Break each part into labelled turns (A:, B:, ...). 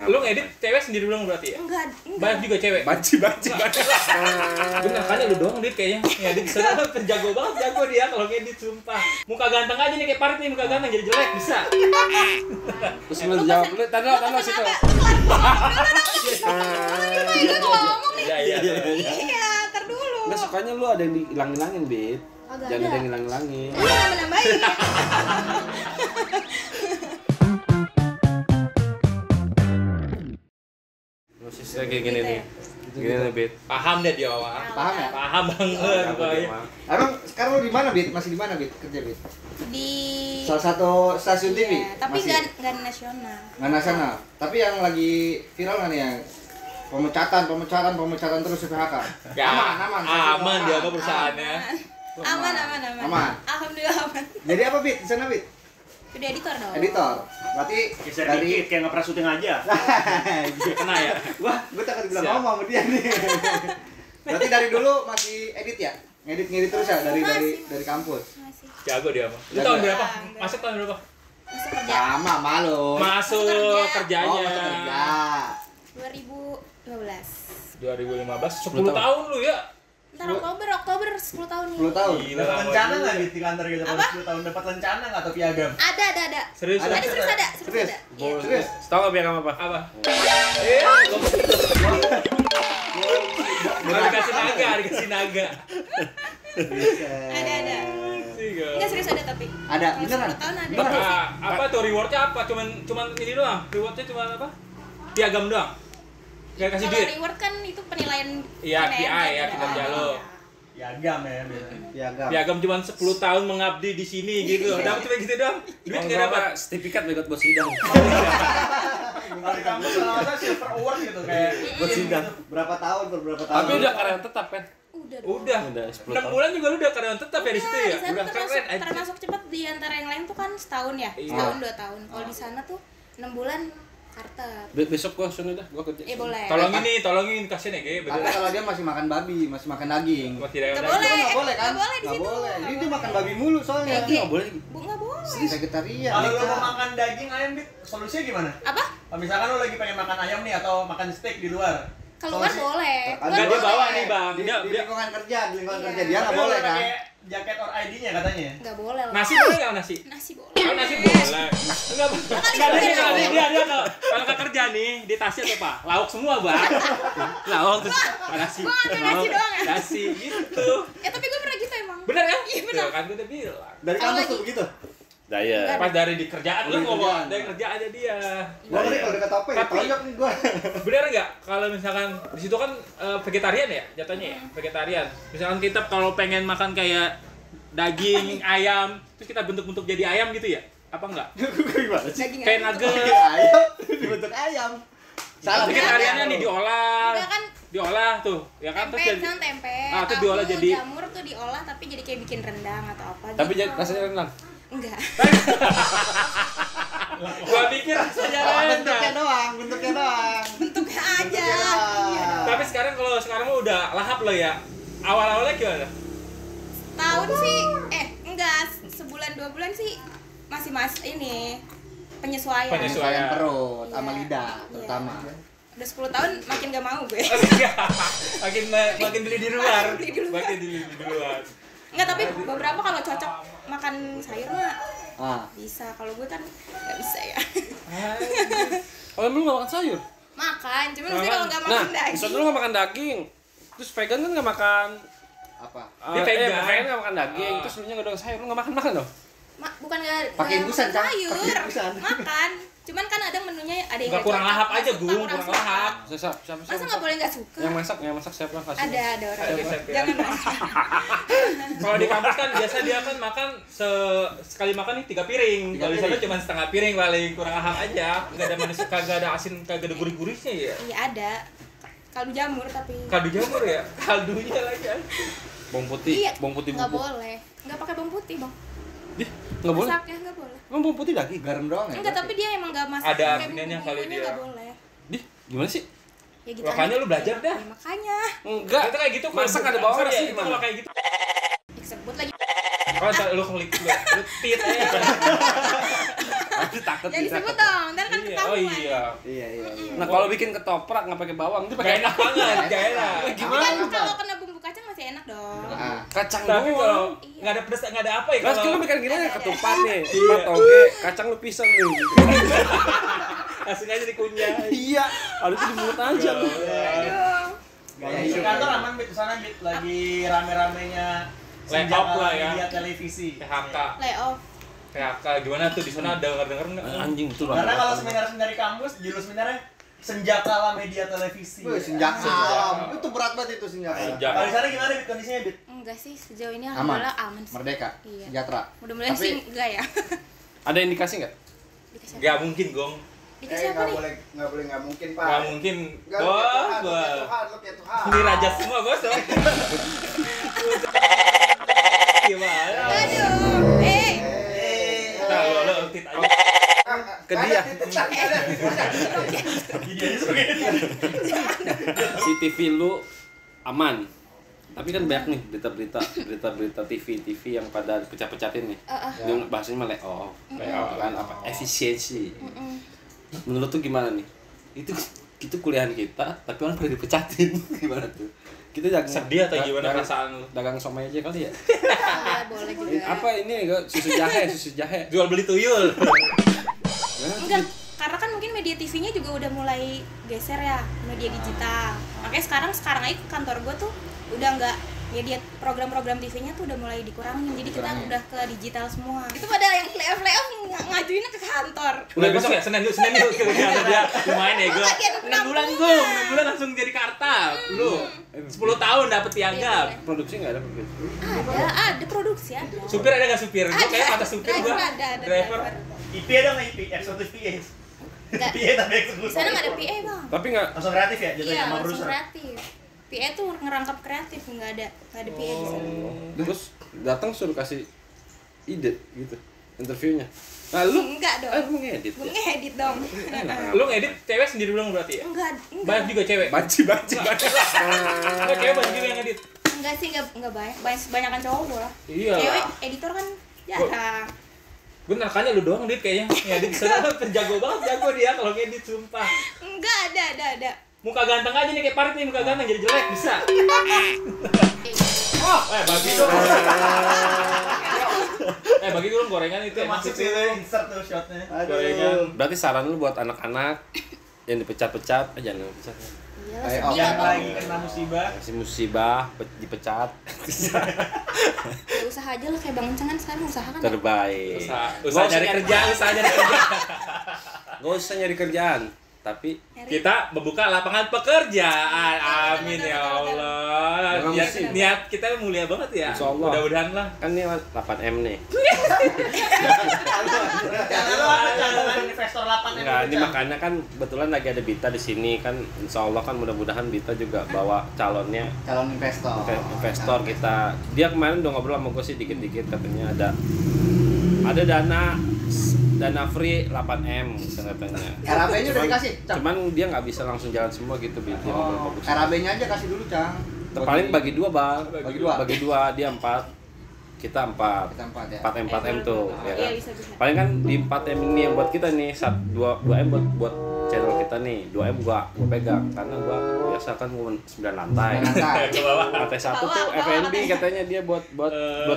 A: Lu ngedit cewek sendiri doang berarti ya?
B: Enggak.
A: Banyak juga cewek.
C: Banci.
A: Bener kan lu doang dit kayaknya. Ngedit sebenarnya penjago banget, jago dia kalau ngedit sumpah. Muka ganteng aja nih kayak Parit nih, muka ganteng jadi jelek bisa.
C: Terus lu jawab, lu tanda situ.
A: Iya.
B: Iya, ntar dulu.
C: Enggak, sukanya lu ada yang dihilang-hilangin, Bit. Jangan ada yang hilang-hilangin.
B: Nambah-nambahin.
C: Prosesnya kayak gini nih. Gini nih, Bit.
A: Paham deh dia awal.
D: Paham ya?
A: Paham banget pokoknya.
D: Emang sekarang lu di mana, Bit? Masih di mana, Bit? Kerja, Bit?
B: Di
D: Salah satu stasiun TV?
B: Iya, tapi
D: Masih?
B: nggak nasional.
D: Nggak nasional. Tapi yang lagi viral nggak nih yang pemecatan terus di PHK?
A: Ya, aman dia apa
B: Aman.
A: perusahaannya.
B: Aman.
D: Aman.
B: Alhamdulillah aman.
D: Jadi apa, Bit? Di sana, Bit?
B: Udah editor dong.
D: Editor. Berarti
E: Geser
D: dari
E: dikit kayak nggak pernah syuting aja.
A: Kena ya.
D: Wah, gue takut dibilang
A: Siap.
D: ngomong sama dia nih. Berarti dari dulu masih edit ya? Ngedit terus ya dari kampus.
B: Masih.
A: Jago dia mah. Lu
D: Jago.
A: tahun berapa?
B: Enggak.
A: Masuk tahun berapa?
B: Masuk kerja.
D: Sama malu.
A: Masuk kerjanya.
D: Oh, masuk kerja.
B: 2012.
A: 2015,
C: 10
A: 10 tahun lu ya.
B: Ntar Oktober 10 tahun nih.
D: 10 tahun.
A: Gila,
E: Dapat
A: lama
E: rencana
A: juga.
E: nggak di kantor gitu?
B: Apa?
E: 10 tahun dapat rencana nggak atau piagam?
B: Ada.
A: Serius?
D: Ada.
B: Ada serius ada.
D: Serius?
B: Iya.
D: Serius?
C: Tahu enggak piagam apa?
A: Apa? Dikasih naga.
B: Ada. Enggak serius ada tapi.
D: Ada,
B: Kalau
D: beneran?
B: 10 tahun ada.
D: Beneran?
A: Apa tuh rewardnya apa? Cuman ini doang. Rewardnya cuma apa? Piagam doang. Gak kasih
B: Kalau
A: duit.
B: reward kan itu penilaian
A: Iya,
B: kinerja
A: KPI ya,
B: gitu.
A: kinerja lo.
E: Piagam ya biasanya.
D: Piagam.
A: Piagam cuma 10 tahun mengabdi di sini gitu. Dapat cuma gitu doang. Duit enggak dapat.
C: Sertifikat ikut bos sidang.
E: Kalau di kampus kalau ada silver award gitu kayak
C: Buat sidang.
D: Berapa tahun?
C: Tapi udah karyawan tetap kan?
B: Udah. dong.
A: Udah.
C: 10
A: 6
C: tahun.
A: bulan juga lu udah karyawan tetap ya di situ ya?
B: Di sana
A: Udah keren aja.
B: termasuk cepat di antara yang lain tuh kan setahun ya.
A: Iya.
B: Setahun 2 tahun. Kalau di sana tuh 6 bulan kartep.
C: Besok gua sono dah, gua kerja.
B: Boleh.
A: Tolongin kasihan ya Ge,
D: Karena
A: bener.
D: kalau dia masih makan babi, masih makan daging.
A: Gua tidak
B: Nggak
A: ada.
B: boleh.
D: Nggak boleh kan?
B: Nggak boleh di
D: Nggak
B: situ.
D: boleh.
B: Nggak
D: Ini dia
B: boleh.
D: makan babi mulu soalnya.
B: Kayak
C: Nggak boleh.
B: Bu nggak boleh.
D: Vegetarian.
E: kalau lu
D: Nika.
E: mau makan daging ayam Dit, solusinya gimana?
B: Apa?
E: Kalau misalkan lu lagi pengen makan ayam nih atau makan steak di luar.
B: Keluar
D: Solusi-
B: boleh.
D: Ada
A: Enggak, dia
B: boleh.
A: bawa nih, Bang.
D: Di
A: Dia
D: lingkungan kerja, di lingkungan
B: Iya.
D: kerja dia nggak
E: Tapi lu
D: boleh kan?
E: pakai jaket or ID-nya katanya.
B: Nggak boleh lah.
A: Nasi boleh enggak nasi?
B: Nasi boleh.
A: Oh, nasi boleh. Enggak, dia kalau ke kerja nih, di tasnya tuh, Pak. Lauk semua, Bang. Lauk terus nasi.
B: Gua ngambil nasi doang ya?
A: Nasi gitu.
B: Tapi gue pernah gitu emang.
A: Bener kan?
B: Iya, bener.
A: Tuh, kan gue udah bilang.
D: Dari
B: Kalau
D: kampus
B: lagi-
D: tuh begitu.
C: Daya.
A: Pas dari di kerjaan lu
D: Dari
A: ngomong
D: kerjaan.
A: dari kerjaan aja dia.
D: Gua ngeri kalau dekat topeng,
A: Tapi-
D: tonjok nih gua.
A: Bener nggak kalau misalkan di situ kan vegetarian ya jatuhnya ya vegetarian. Misalkan kita kalau pengen makan kayak daging ayam terus kita bentuk-bentuk jadi ayam gitu ya? Apa enggak?
D: Gimana sih?
B: Daging
A: Kayak
B: ayam gitu.
A: nugget.
D: Ayam dibentuk ayam. Salah
A: Vegetariannya nih diolah.
B: Enggak kan
A: Diolah tuh, ya kan
B: tempe,
A: terus jadi
B: kan tempe.
A: Ah, terus
B: tahu,
A: diolah jadi-
B: jamur tuh diolah tapi jadi kayak bikin rendang atau apa
C: Tapi
B: gitu.
C: rasanya rendang.
B: Enggak.
A: gua pikir rasanya
D: Bentuknya
A: rendang.
D: doang, bentuknya doang.
B: Bentuknya aja.
D: Bentuknya doang.
B: Iya.
A: Tapi sekarang mah udah lahap lo ya. Awal-awalnya gimana?
B: Tahun sih enggak sebulan 2 bulan sih masih ini penyesuaian.
A: Penyesuaian.
D: Penyesuaian perut sama
B: Iya.
D: lidah
B: Iya.
D: terutama.
B: Udah 10 tahun makin gak mau gue.
A: makin beli di luar.
B: Makin beli di luar.
A: Makin beli di luar.
B: Enggak, tapi beberapa kalau cocok makan sayur mah
D: Ah,
B: bisa. Kalau gue kan nggak bisa ya.
C: Kalau lu nggak makan sayur.
B: Makan, cuman
A: Makan.
B: sih kalau nggak
C: Nah,
B: makan daging.
C: misalnya lu nggak makan daging, terus vegan kan nggak makan.
D: apa?
A: Dia vegan.
C: Vegan nggak makan daging,
A: Ah.
C: terus lu nya nggak doang sayur, lu nggak makan dong.
B: Bukan nggak
D: Pakai
B: nggak
D: ingusan,
B: makan
D: Cang.
B: sayur.
D: Pakai ingusan.
B: Makan. Cuman kan ada menunya ada yang
A: Nggak kurang
B: cocok,
A: lahap
B: nggak
A: aja,
B: suka,
A: Gung, kurang
B: suka.
A: lahap.
C: Siapa
B: Masa nggak boleh nggak suka?
C: Yang masak siapa kasih?
B: Ada orang.
A: Ada chef ya.
B: Jangan dong.
A: Kalau di kampus kan biasa dia kan makan sekali makan nih 3 piring.
D: Tiga
A: Kalau di sana
D: piring.
A: cuma setengah piring paling kurang lahap aja. Enggak ada manis, kagak ada asin, kagak ada gurih-gurihnya ya.
B: Iya ada. Kaldu jamur tapi.
A: Kaldu jamur ya, kaldunya lagi.
C: Bawang putih,
B: Iya.
C: bawang putih
B: Nggak
C: bubuk.
B: boleh. Nggak pakai bawang putih bang.
C: Nggak boleh.
B: Masaknya nggak boleh.
C: Emang bawang putih daging?
D: Garam doang ya?
B: Enggak,
D: berarti?
B: tapi dia emang nggak masak.
A: Ada
B: pakai
A: ininya
B: bumbu-bumbunya,
A: kali dia.
B: nggak boleh.
C: Dih, gimana sih?
B: Ya gitu.
A: Makanya
B: aja.
A: lu belajar dah.
B: Ya, makanya.
C: Enggak.
A: Itu kayak gitu.
C: Masak
A: kalau-
C: ada bawang
A: sorry ya,
C: sih
A: itu
C: gimana?
A: kalau kayak gitu.
B: Disebut lagi.
A: Kalau ntar lu klik lu tit aja.
F: Takut
B: Jangan
F: bisa.
B: disebut dong, ntar kan
A: Iya.
B: ketahuan.
A: Oh iya.
D: Iya.
F: Nah, kalau bikin ketoprak nggak pakai bawang, itu
A: Gak
F: pakai
A: enak banget, gak enak.
B: Tapi
F: gimana?
B: kan kalau kena bumbu kacang masih enak dong.
D: Ah.
F: Kacang
A: Tapi kalau
F: doang.
A: nggak ada pedas, nggak ada apa ya
F: Mas,
A: kalau
F: lu bikin gini ketupat nih,
A: Iya.
F: ketupat toge, kacang lu pisang nih.
A: langsung aja dikunyah.
F: Iya, harusnya di mulut aja lu.
B: Aduh.
D: Gaya
E: Di
D: hidup.
E: kantor aman Bit, sana Bit lagi rame-ramenya
A: Layoff lah ya.
E: media televisi.
A: PHK,
B: Layoff.
A: PHK gimana tuh di sana denger nggak?
F: Anjing tuh lah.
E: Karena kalau seminar dari kampus, judul seminarnya Senjakala Media Televisi.
D: Wih, senjata alam. Itu berat banget itu senjata.
A: Senjata.
E: Kalau di sana gimana Bit kondisinya Bit?
B: Enggak sih, sejauh ini
D: Aman.
B: alhamdulillah aman sih.
D: Merdeka.
B: Iya.
D: Sejahtera.
B: Mudah-mudahan
D: Tapi-
B: sih enggak ya.
F: Ada indikasi nggak?
B: Dikasih apa?
A: Nggak mungkin Gong,
B: Dikasih apa nih?
D: nggak mungkin Pak.
A: nggak mungkin.
D: Nggak, lu kayak Tuhan, lu kayak
A: Bos,
D: Tuhan, lu kayak Tuhan.
A: ini raja semua bos. Gimana?
B: Aduh.
A: Nah, lo ultit aja.
F: Ke dia. Si TV lu aman. Tapi kan banyak nih berita-berita TV yang pada pecah-pecatin nih. Dia bahasanya mah layoff. Kan apa? Efisiensi. Menurut tuh gimana nih? Itu kuliahan kita, tapi orang pada dipecatin. Gimana tuh? Kita jangan
A: Sedih atau gimana perasaan lu?
F: Dagang somai aja kali ya.
B: Iya, boleh juga.
F: Apa ini susu jahe.
A: Jual beli tuyul.
B: Enggak, karena kan mungkin media TV-nya juga udah mulai geser ya, media digital. Makanya sekarang aja kantor gue tuh udah nggak media program-program TV-nya tuh udah mulai dikurangin. Jadi kita udah ke digital semua. Itu pada yang layoff ngajuinnya ke kantor.
A: Udah besok ya, Senin yuk ke dia lumayan ya gue.
B: Latihan
A: 6 bulan gue, 6 bulan langsung jadi karta. Lu 10 tahun dapet piagam.
F: Produksi nggak ada produksi.
B: Ada produksi ada.
A: Supir ada nggak supir? Gue kayak mata supir gue.
B: Driver ada
A: Driver.
E: IP ada nggak IP? Eksekutif PA.
B: Enggak.
E: PA tapi
B: Di
E: eksekutif.
B: sana nggak ada PA bang.
F: Tapi nggak
E: Langsung kreatif ya jatuhnya
B: Iya,
E: sama
B: langsung
E: produser.
B: kreatif. PA tuh ngerangkap kreatif, nggak ada PA di sana.
F: terus datang suruh kasih ide gitu interviewnya. Nah lu
B: Enggak dong.
F: lu ngedit
B: Gue
F: ya?
B: ngedit dong.
A: Lu ngedit cewek sendiri dong berarti ya?
B: Enggak.
A: Banyak juga cewek.
F: Banci.
A: Enggak cewek banyak juga yang ngedit.
B: Enggak sih, enggak banyak. Banyakan cowok lah.
A: Iya.
B: Cewek editor kan jarang.
A: Gue narkanya lu doang dit kayaknya. Ngedit sana penjago banget, jago dia kalau ngedit sumpah.
B: Enggak ada.
A: Muka ganteng aja nih kayak Parit nih, muka ganteng jadi jelek bisa. Bagi dong. Bagi dong gorengan itu
E: Itu
A: enak
E: masuk
A: sih.
E: sih insert tuh shotnya.
A: Gorengan.
F: Berarti saran lu buat anak-anak yang dipecat-pecat, jangan dipecat.
B: Iya,
D: Kayak
B: sedih
E: Yang
B: lah.
E: lagi kena musibah.
F: Kasih musibah, dipecat,
B: Ya usaha aja lah kayak Bang Enceng kan sekarang usaha kan.
F: terbaik.
A: Usaha nyari kerja, usaha nyari kerja.
F: Gak usah nyari kerjaan, tapi
A: Kita membuka lapangan pekerjaan. Amin ya Allah. Niat kita mulia banget ya.
F: Insya Allah.
A: Mudah-mudahan lah.
F: kan ini 8M nih.
E: Jangan lu apa jangan investor 8
F: Enggak, ini makanya kan kebetulan lagi ada Bita di sini kan, insya Allah kan mudah-mudahan Bita juga bawa calonnya
D: Calon investor.
F: investor kita. Dia kemarin udah ngobrol sama gue sih dikit-dikit katanya ada dana free 8M katanya.
D: RAB-nya udah dikasih, Cang.
F: Cuman dia nggak bisa langsung jalan semua gitu Bita. Dia ngobrol sama gue.
D: RAB-nya aja kasih dulu, Cang.
F: Paling bagi dua bang,
D: Bagi dua.
F: dia 4, kita 4.
D: Kita 4 ya.
F: 4M tuh, ya kan?
B: Iya, bisa.
F: Paling kan di 4M ini yang buat kita nih, 2M buat channel kita nih, 2M gua pegang karena gua biasa kan gua 9 lantai. Lantai 1 tuh
B: Bawa
F: F&B
B: katanya.
F: katanya dia buat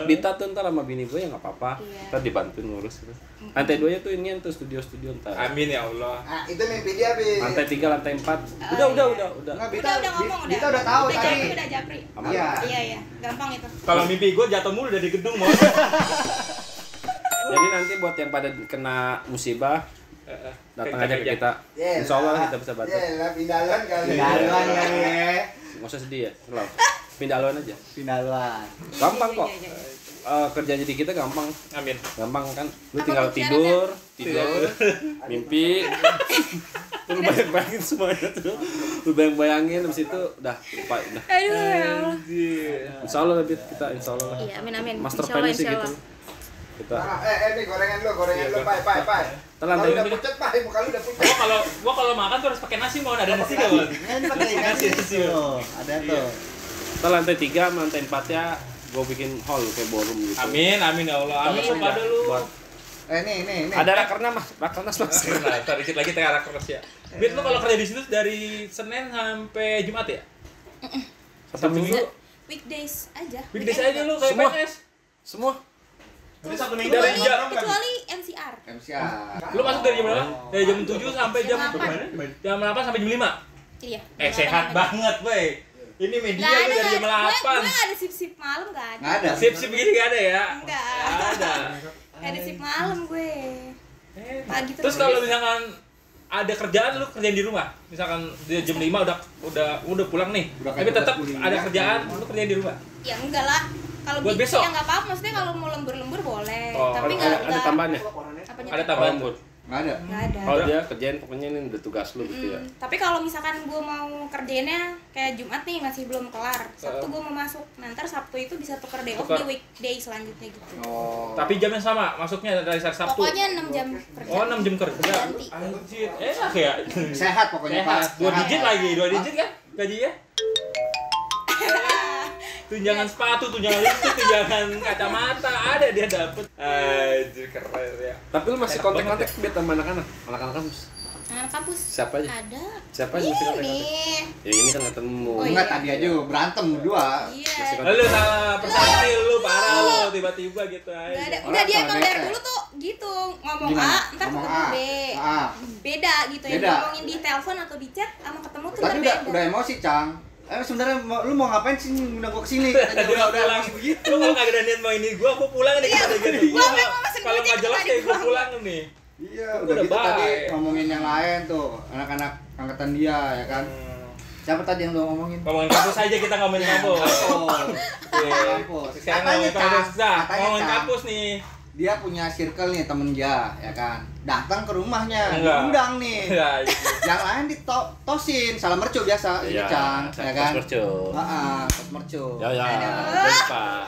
F: Bita tuh ntar sama bini gue ya nggak apa-apa.
B: Iya.
F: Ntar dibantuin ngurus gitu. Lantai 2 nya tuh ini tuh studio ntar.
A: Amin ya Allah.
D: Nah, itu mimpi dia, Bi.
F: Lantai 3, lantai 4. Udah.
D: Enggak,
B: Udah ngomong udah.
D: Kita udah tahu
B: Udah
D: tadi.
B: Japri, udah Japri.
F: Aman.
D: Iya.
B: Iya, gampang itu.
A: Kalau mimpi gue jatuh mulu dari gedung mau.
F: Jadi nanti buat yang pada kena musibah datang aja ke kita.
D: Yelah.
F: Insya Allah kita bisa bantu.
D: Yelah, pindahan kali.
E: Pindahan kali ya.
F: Nggak usah sedih ya, selalu. Pindah aluan aja.
E: Pindahan.
F: Gampang kok.
B: Iya.
F: Kerja jadi kita gampang.
A: Amin.
F: Gampang kan. Lu
B: Apa
F: tinggal
B: tuh
F: tidur, mimpi. Lu bayangin semuanya tuh. Lu bayangin habis itu udah lupa udah.
B: Aduh, ya Allah.
F: Insya Allah lebih kita insya Allah.
B: Iya, amin.
F: Master
B: Insya Allah,
F: plan sih
B: insya
F: gitu.
B: Allah.
F: Kita
D: Nih gorengan lu, pai.
F: lantai
D: Kalau udah pucet, pai, muka lu udah pucet.
A: Gua kalau makan tuh harus pakai nasi, mau ada nasi enggak, Bang?
E: Ini pakai nasi tuh. Ada tuh.
F: kita lantai 3, lantai 4-nya gue bikin hall kayak ballroom gitu.
A: Amin ya Allah. Amin
F: Buat-
A: kepada lu.
F: buat
D: Nih.
F: Ada rakernas mas.
A: Nah, ntar dikit lagi tengah rakernas ya. Bit, lu kalau kerja di situ dari Senin sampai Jumat ya? Sabtu Minggu?
B: Weekdays aja.
A: Weekdays aja lu kayak
F: Semua.
A: PNS.
F: Semua.
E: Jadi Sabtu Minggu
A: Dari jam-
B: Kecuali MCR.
D: MCR.
A: Lu masuk dari jam berapa? Dari jam 7 sampai jam
B: Jam 8.
A: 8 sampai jam 5.
B: Iya.
A: Sehat banget, weh. Ini media
B: Nggak
A: lu
B: ada,
A: dari jam
B: gue
A: 8.
B: nggak ada sip-sip malam, nggak ada.
D: Nggak ada.
A: Sip-sip begini gak ada ya?
B: Enggak.
A: Nggak ada.
B: Nggak ada sip malam gue. Pagi
A: Terus kalau misalkan ada kerjaan lu kerjain di rumah. Misalkan dia jam 5 udah pulang nih.
D: Udah kayak
A: Tapi tetap
D: tugas kuliah.
A: ada kerjaan lu kerjain di rumah.
B: Ya enggak lah. Kalau
A: Buat
B: gitu
A: besok?
B: ya nggak apa-apa. Maksudnya kalau mau lembur-lembur boleh.
A: Oh,
B: Tapi
F: Ada tambahannya.
B: Apanya?
A: Ada tambahan.
F: Lembur.
D: Nggak ada.
B: Nggak ada.
F: Kalau dia kerjain pokoknya ini udah tugas lu gitu ya.
B: Tapi kalau misalkan gue mau kerjainnya kayak Jumat nih masih belum kelar, Sabtu gue mau masuk, ntar Sabtu itu bisa tuker day off
A: Tuker.
B: di weekday selanjutnya gitu.
D: Oh.
A: Tapi jamnya sama, masuknya dari Sabtu.
B: Pokoknya 6 jam kerja.
A: Oh, 6 jam kerja.
B: Ganti.
A: Anjir, enak ya.
D: Sehat pokoknya
A: Sehat. 2 digit lagi, 2 digit kan gajinya? Tunjangan sepatu, tunjangan lipstick, tunjangan kacamata, ada dia dapet. Anjir, keren ya.
F: Tapi lu masih kontak-kontak biar sama anak-anak kampus.
B: Anak kampus.
F: Siapa aja?
B: Ada.
F: Siapa aja masih kontak-kontak?
B: Ini.
F: Ya ini kan ketemu.
B: Oh, iya.
D: Enggak, tadi aja berantem berdua.
B: Iya.
A: Lalu salah persepsi lu parah lu tiba-tiba gitu
B: Nggak
A: aja.
B: ada.
D: Orang
B: Enggak, dia
D: sama
B: emang
D: bete.
B: dari dulu tuh gitu ngomong
D: Gimana?
B: A, ntar
D: Ngomong
B: ketemu
D: A.
B: B.
D: Ah.
B: Beda gitu ya.
D: Beda.
B: Ngomongin di telepon atau di chat sama ketemu tuh
D: Tapi
B: ntar
D: udah
B: beda.
D: emosi, Cang. Sebenarnya lu mau ngapain sih ngundang gua kesini? Katanya
A: Dia
D: udah
A: pulang
D: emosi begitu.
A: Lu kagak ada niat mau ini gua pulang nih
B: Iya,
A: kata gitu.
B: gua memang mesen
A: Kalau
B: gojek
A: nggak jelas
B: tadi
A: kayak gua
B: pulang.
A: pulang nih.
D: Iya,
A: Gua
D: udah
A: udah
D: gitu tadi
A: baik.
D: ngomongin yang lain tuh, anak-anak angkatan dia ya kan. Siapa tadi yang lu ngomongin?
A: Ngomongin kampus aja kita ngomongin kampus. Iya.
D: Kampus.
A: Sekarang
D: Katanya,
A: ngomongin kampus.
D: Cang.
A: Nah,
D: Katanya,
A: ngomongin
D: Cang.
A: kampus nih.
D: Dia punya circle nih temen dia ya kan. Datang ke rumahnya,
A: Enggak.
D: diundang nih.
A: Ya,
D: Yang lain ditosin, salam mercu biasa, ini Cang, ya kan?
F: Mercu.
D: Tos mercu.
F: Ya lupa.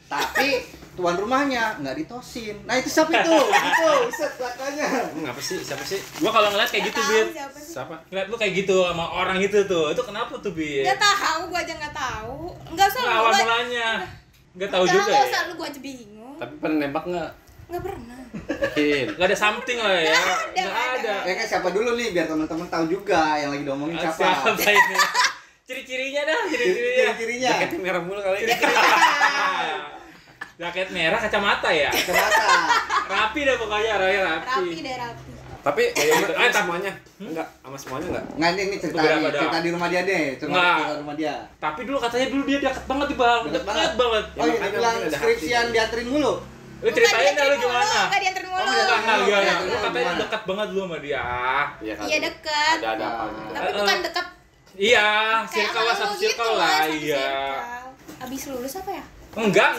D: Tapi tuan rumahnya nggak ditosin. Nah itu siapa itu? Itu, set belakangnya.
F: Ngapa sih? Siapa sih?
A: gua kalau ngeliat kayak gitu,
B: Nggak
A: Bit.
B: tahu siapa sih.
F: Siapa?
A: Ngeliat lu kayak gitu sama orang itu tuh. Itu kenapa tuh, Bit?
B: Nggak tahu, gua aja nggak tahu. Nggak usah
A: Nah,
B: lu.
A: awal
B: gua-
A: mulanya. Nggak tahu
B: Nggak,
A: juga
B: nggak
A: ya.
B: usah lu, gua aja bingung.
F: Tapi pernah nembak nggak?
B: Nggak pernah.
F: Yakin.
A: Nggak ada something lah ya. Nggak ada.
D: Ya kan siapa dulu nih biar teman-teman tahu juga yang lagi diomongin siapa.
A: Siapa ini? Ciri-cirinya dah, ciri-cirinya.
D: Ciri-cirinya.
F: Jaketnya merah mulu kali.
A: Jaket merah, kacamata ya.
D: Kacamata.
A: Rapi dah pokoknya, rapi.
B: Rapi deh, rapi.
F: Tapi sama
A: Eh,
F: semuanya? Enggak, sama semuanya enggak?
D: Nggak ini cerita
A: Beberapa
D: nih,
A: dah.
D: cerita di rumah dia deh, cerita
A: Nggak.
D: cerita rumah dia.
A: Tapi dulu katanya dia deket banget nih, Bang.
D: Deket
A: Deket banget.
D: Oh iya,
F: makanya
D: bilang
F: mungkin ada
D: skripsian
F: hati.
D: dianterin mulu.
A: Lu ceritain dah lu
B: dianterin
A: gimana?
B: mulu, nggak dianterin mulu.
A: Oh, nggak kenal gimana?
B: Nggak,
A: Lu
B: nggak.
A: katanya
D: Gimana?
A: dekat banget lu sama dia.
B: Iya, dekat.
F: Ada apa
D: Nah.
F: gitu.
B: Tapi bukan dekat
A: Iya,
B: kayak
A: circle lah,
B: sama
A: satu
B: lu
A: circle
B: gitu,
A: lah,
B: satu
A: iya.
B: circle. Abis lulus apa ya?
A: Enggak.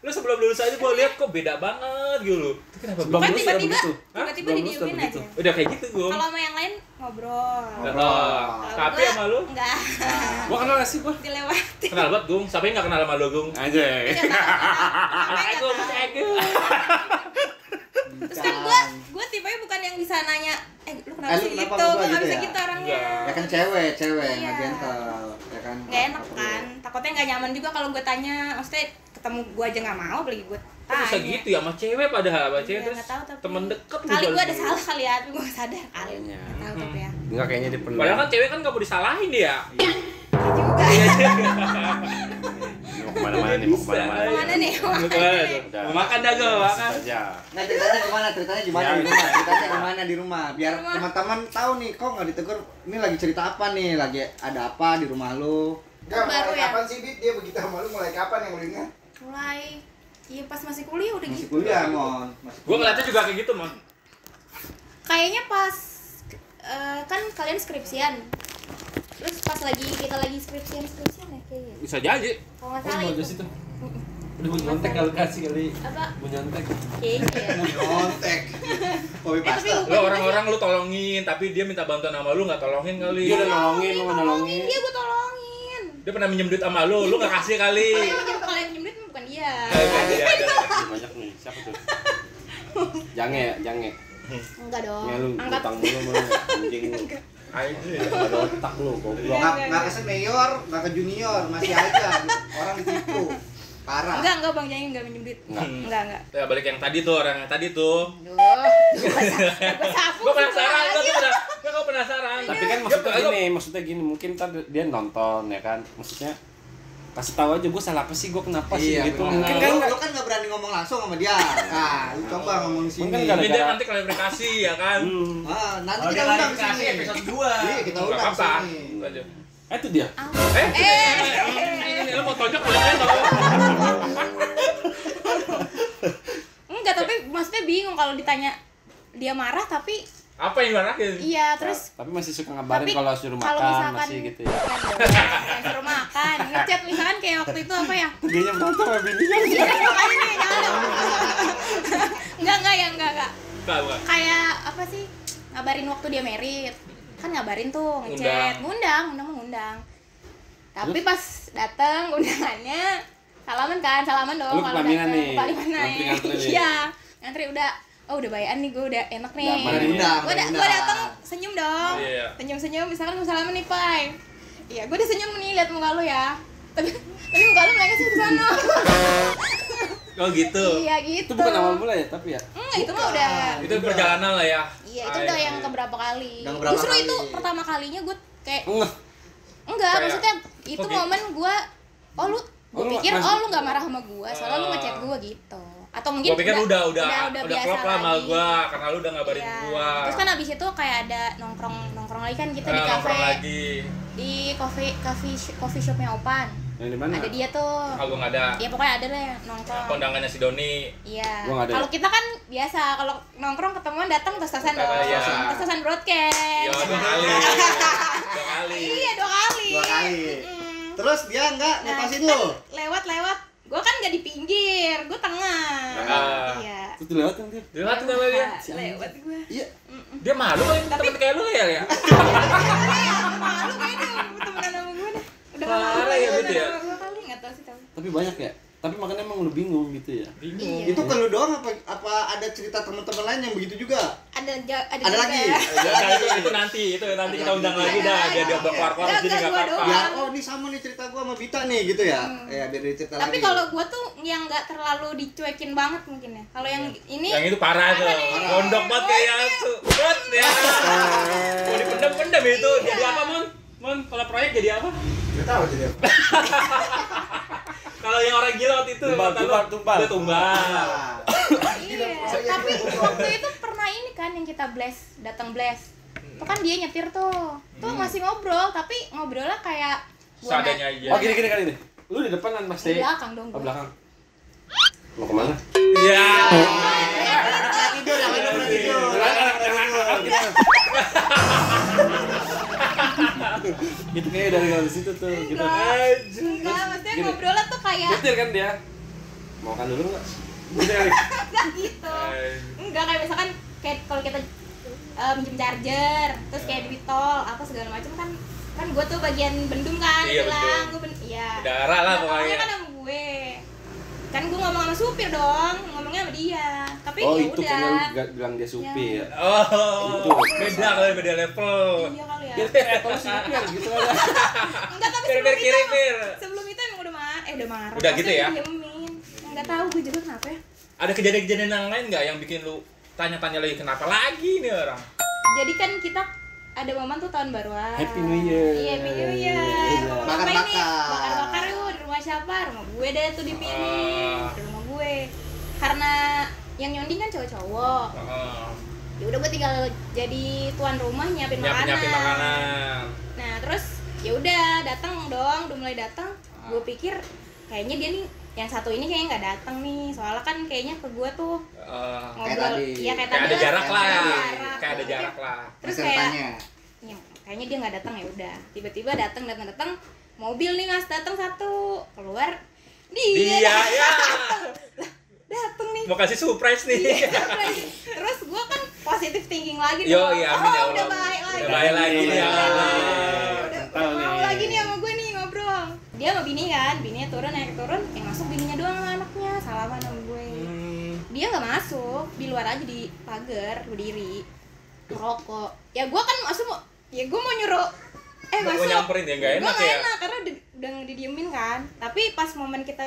A: Lu sebelum lulus aja gua lihat kok beda banget gitu. Itu kenapa?
F: Sebelum
A: Bang?
B: Kan
F: lulus
B: tiba-tiba
F: begitu?
B: tiba-tiba
F: Sebelum lulus
B: didiemin
F: begitu?
B: aja.
A: Udah kayak gitu gua.
B: Kalau sama yang lain ngobrol.
A: Oh, tapi
B: gua
A: sama lu?
B: Enggak.
F: Gua kenal gak sih gua?
B: Dilewati.
A: Kenal banget, Gung. Siapa yang enggak kenal sama lu, Gung?
F: Aja.
A: Assalamualaikum.
B: Terus kan gue tipenya bukan yang bisa nanya, lu kenapa
D: lu
B: sih
D: kenapa
B: gitu,
D: ngubah
B: gue nggak
D: gitu
B: bisa
D: ya?
B: gitu orangnya.
A: Enggak.
D: Ya kan cewek
B: Iya.
D: nggak gentle, ya kan.
B: Nggak enak kan, takutnya nggak nyaman juga kalau gue tanya, maksudnya ketemu gue aja nggak mau, apalagi gue
A: Kok
B: tanya.
A: bisa gitu ya sama cewek padahal sama cewek
B: Iya,
A: terus
B: nggak tahu, tapi
A: temen deket
B: kali
A: lu
B: gue ada
A: baru.
B: salah kali ya, tapi gue nggak sadar kali.
F: Kayaknya.
B: Nggak tahu tapi ya.
F: Enggak kayaknya dia pernah.
A: Padahal kan cewek kan nggak mau disalahin dia.
B: Iya juga.
F: Mau kemana-mana nih, mau kemana-mana.
B: Kemana nih?
A: Mau kemana tuh?
F: Udah.
A: Mau makan dah gue, makan.
F: Aja.
D: Nah ceritanya gimana? Ceritanya gimana
F: Ya,
D: di rumah?
F: bisa.
D: Ceritanya gimana di rumah? Biar
B: Rumah.
D: teman-teman tahu nih, kok nggak ditegur. Ini lagi cerita apa nih? Lagi ada apa di rumah lu?
B: Baru
G: mulai
B: ya?
G: kapan sih Bit? Dia begitu sama lu mulai kapan yang lu ingat?
B: Mulai, iya pas masih kuliah udah
D: Masih
B: gitu.
D: kuliah, Mon. Masih
A: Gue ngeliatnya juga kayak gitu, Mon.
B: Kayaknya pas kan kalian skripsian. Terus pas kita lagi skripsian ya kayaknya.
A: Bisa jadi.
B: Kalau nggak salah itu.
F: situ. Udah mau nyontek kali kasih kali.
B: Apa?
F: Mau nyontek.
B: Kayaknya ya.
D: kontek. Kopi
B: Tapi
D: pasta.
B: lupa
A: Lo orang-orang lu tolongin, tapi dia minta bantuan sama lu nggak tolongin kali.
F: Dia udah nolongin, lu nggak nolongin.
B: Iya gue tolongin.
A: Dia pernah minjem duit sama lu nggak kasih kali.
B: Kalau yang minjem duit mah bukan dia.
A: Iya.
F: Banyak nih. Siapa tuh? Jange.
B: Enggak dong.
F: Ya lu
B: Angkat.
F: utang mulu sama lu. Anjing lu.
A: Anjir.
F: Ada otak lu, goblok.
D: Nggak ke senior, nggak ke junior, masih aja orang ditipu. Parah.
B: Enggak Bang Jain enggak minjem duit. Enggak.
A: Ya balik yang tadi tuh, orang yang tadi tuh.
B: Gue
A: penasaran, gue penasaran.
F: Tapi kan maksudnya gini, mungkin ntar dia nonton ya kan, maksudnya kasih tahu aja gue salah apa sih, gue kenapa sih
D: Iya,
F: gitu.
D: bener.
F: Mungkin kan
D: Lu kan nggak berani ngomong langsung sama dia. Nah, lu coba ngomong di sini.
F: Mungkin
A: Ini dia nanti klarifikasi ya kan.
D: Nanti
E: Kalau
D: kita
E: dia
D: undang
E: klarifikasi
D: sini.
E: episode 2.
D: Iya, kita
A: Nggak
D: undang
A: apa-apa.
D: sini.
A: Aja.
F: itu dia.
A: Ini lu mau tonjok boleh tau.
B: Enggak, tapi maksudnya bingung kalau ditanya dia marah tapi
A: Apa yang marahin?
B: iya terus
F: Tapi masih suka ngabarin
B: tapi
F: kalau suruh
B: kalau
F: makan
B: misalkan
F: masih gitu ya.
B: bukan suruh makan ngechat misalkan kayak waktu itu apa ya
F: Kayaknya berantem sama bininya.
B: iya makanya nih jangan enggak
A: Enggak.
B: kayak apa sih ngabarin waktu dia merit kan ngabarin tuh ngechat ngundang tapi pas datang undangannya salaman dong
F: Lu ke pelaminan nih?
B: Ngantri iya ngantri udah bayaan nih, gue udah enak nih. Gue datang senyum dong.
A: Iya.
B: Senyum misalkan mau salaman nih, Pai. Iya, gue udah senyum nih lihat muka lu ya. Tapi muka lu mereka sih ke sana.
A: Oh gitu.
B: Iya, gitu.
F: Itu bukan awal mula ya, tapi ya.
B: Itu mah udah.
A: Itu perjalanan lah ya.
B: Iya, itu udah yang keberapa kali.
D: Udah keberapa
B: Justru
D: kali.
B: itu pertama kalinya gue kayak
F: Enggak.
B: enggak,
A: Kayak,
B: maksudnya itu
A: oke.
B: momen gue gue pikir
F: masih-
B: lu nggak marah sama gue, soalnya lu ngechat gue gitu. Atau mungkin
A: Gua pikir udah
B: biasa
A: klop lah sama
B: lagi.
A: gua karena lu udah ngabarin
B: Iya.
A: gua.
B: Terus kan abis itu kayak ada nongkrong lagi kan kita di
A: Nongkrong
B: kafe
A: lagi.
B: di coffee shopnya Opan.
F: Yang di mana?
B: Ada dia tuh.
A: Ah, gua nggak ada.
B: Ya pokoknya ada lah nongkrong.
A: Kondangannya si Doni.
B: Iya.
F: Gua nggak ada.
B: Kalau kita kan biasa kalau nongkrong ketemuan datang tos-tosan dong.
A: Iya.
B: Tos-tosan broadcast.
A: Iya, 2 kali. 2 kali.
B: Iya, 2 kali.
D: 2 kali.
B: Mm.
D: Terus dia enggak ngatasin lu.
B: Lewat. Gue kan nggak di pinggir, gue tengah. Iya.
F: Itu lewat kan dia.
A: Dia tuh sama dia.
B: Lewat gue.
F: Iya.
A: Dia malu kali temen kayak lu ya.
B: Malu kayaknya temenan sama gue dah. Udah
A: Parah ya, gitu ya?
B: 2 kali nggak tahu sih tahu.
F: Tapi banyak ya. Tapi makanya emang lu bingung gitu ya.
A: Bingung.
B: Iya.
D: Itu ke lu doang apa ada cerita teman-teman lain yang begitu juga?
B: Ada
D: Ada
B: juga.
D: lagi.
A: Itu nanti kita undang lagi dah. Dia keluar-keluar di sini enggak apa-apa.
D: Ya, oh ini sama nih cerita gua sama Bita nih gitu ya. Ya biar cerita lagi.
B: Tapi kalau gue tuh yang nggak terlalu dicuekin banget mungkin ya. Kalau yang ini
A: Yang itu parah tuh.
B: nih.
A: Pondok banget kayak tuh. Bet ya. Mau dipendam-pendam itu. Jadi apa, Mon? Kalau proyek jadi apa?
G: Gak tahu jadi apa.
A: Kalau yang orang gila waktu itu
F: Tumbal.
A: Dia tumbal.
B: iya. Tapi waktu itu pernah ini kan yang kita datang blast. Itu kan dia nyetir tuh. Tuh masih ngobrol, tapi ngobrolnya kayak gua
A: Seadanya aja.
F: Oh gini kali ini. Lu di depan kan pasti.
B: di belakang dong.
F: Oh
B: Gua.
F: belakang. Mau kemana?
A: Iya.
D: tidur yang lain pernah tidur.
F: Gitu kayak dari kalau situ tuh gitu.
B: Enggak, maksudnya
F: Gini.
B: ngobrolnya tuh kayak
F: Nyetir kan dia. Mau kan dulu enggak? Gitu kali.
B: enggak gitu. Enggak kayak misalkan kayak kalau kita minjem charger, terus kayak duit tol apa segala macam kan gue tuh bagian bendung kan
A: Iya,
B: bilang
A: betul.
B: gue iya.
A: Darah lah pokoknya.
B: Kan sama gue. Kan gue ngomong sama supir dong, ngomongnya sama dia. Tapi
F: Oh
B: ya
F: itu
B: udah.
F: kayaknya lu bilang dia supir.
A: Oh,
F: Itu.
A: beda kali, beda level.
B: Iya kali ya.
F: Kita kalau supir gitu kan.
B: Enggak, tapi
A: Pir, kiri, pir.
B: sebelum itu emang udah marah.
A: Udah gitu ya?
B: Diemin. Enggak tahu gue juga kenapa ya.
A: Ada kejadian-kejadian yang lain nggak yang bikin lu tanya-tanya lagi kenapa lagi nih orang?
B: Jadi kan kita ada momen tuh tahun baruan.
F: Happy New Year.
B: Iya, Happy New Year.
F: Iya.
B: Mau
D: Bakar-bakar.
B: ngapain nih? Bakar-bakar yuk di rumah siapa? Rumah gue deh tuh dipilih. Di rumah gue. Karena yang nyonding kan cowok-cowok. Ya udah gue tinggal jadi tuan rumah nyiapin makanan. Nah, terus ya udah datang dong, udah mulai datang. Gue pikir kayaknya dia nih yang satu ini kayaknya nggak datang nih, soalnya kan kayaknya ke gue tuh ngobrol,
D: tadi.
B: ya kayak
A: Kayak
B: tadi
A: ada jarak lah,
B: kayak
A: ada jarak lah.
B: Terus
D: Masih
B: kayak
D: tanya.
B: ya, kayaknya dia nggak datang ya udah, tiba-tiba datang mobil nih ngas datang satu keluar dia
A: ya.
B: datang nih.
A: Mau kasih surprise nih.
B: Terus gue kan positive thinking lagi
A: Yo,
B: dong.
A: iya, amin ya
B: Udah
A: Allah.
B: baik lagi.
A: Udah baik lagi nih, ya.
B: Udah mau lagi nih sama gue nih ngobrol. Dia sama bini kan, bininya turun naik turun, yang masuk bininya doang sama anaknya, salaman sama gue. Dia nggak masuk, di luar aja di pagar berdiri merokok. Ya gue kan masuk ya gue mau nyuruh
A: Mau
B: masuk.
A: nyamperin ya nggak enak
B: Gue
A: ya.
B: enak karena udah didiemin kan. Tapi pas momen kita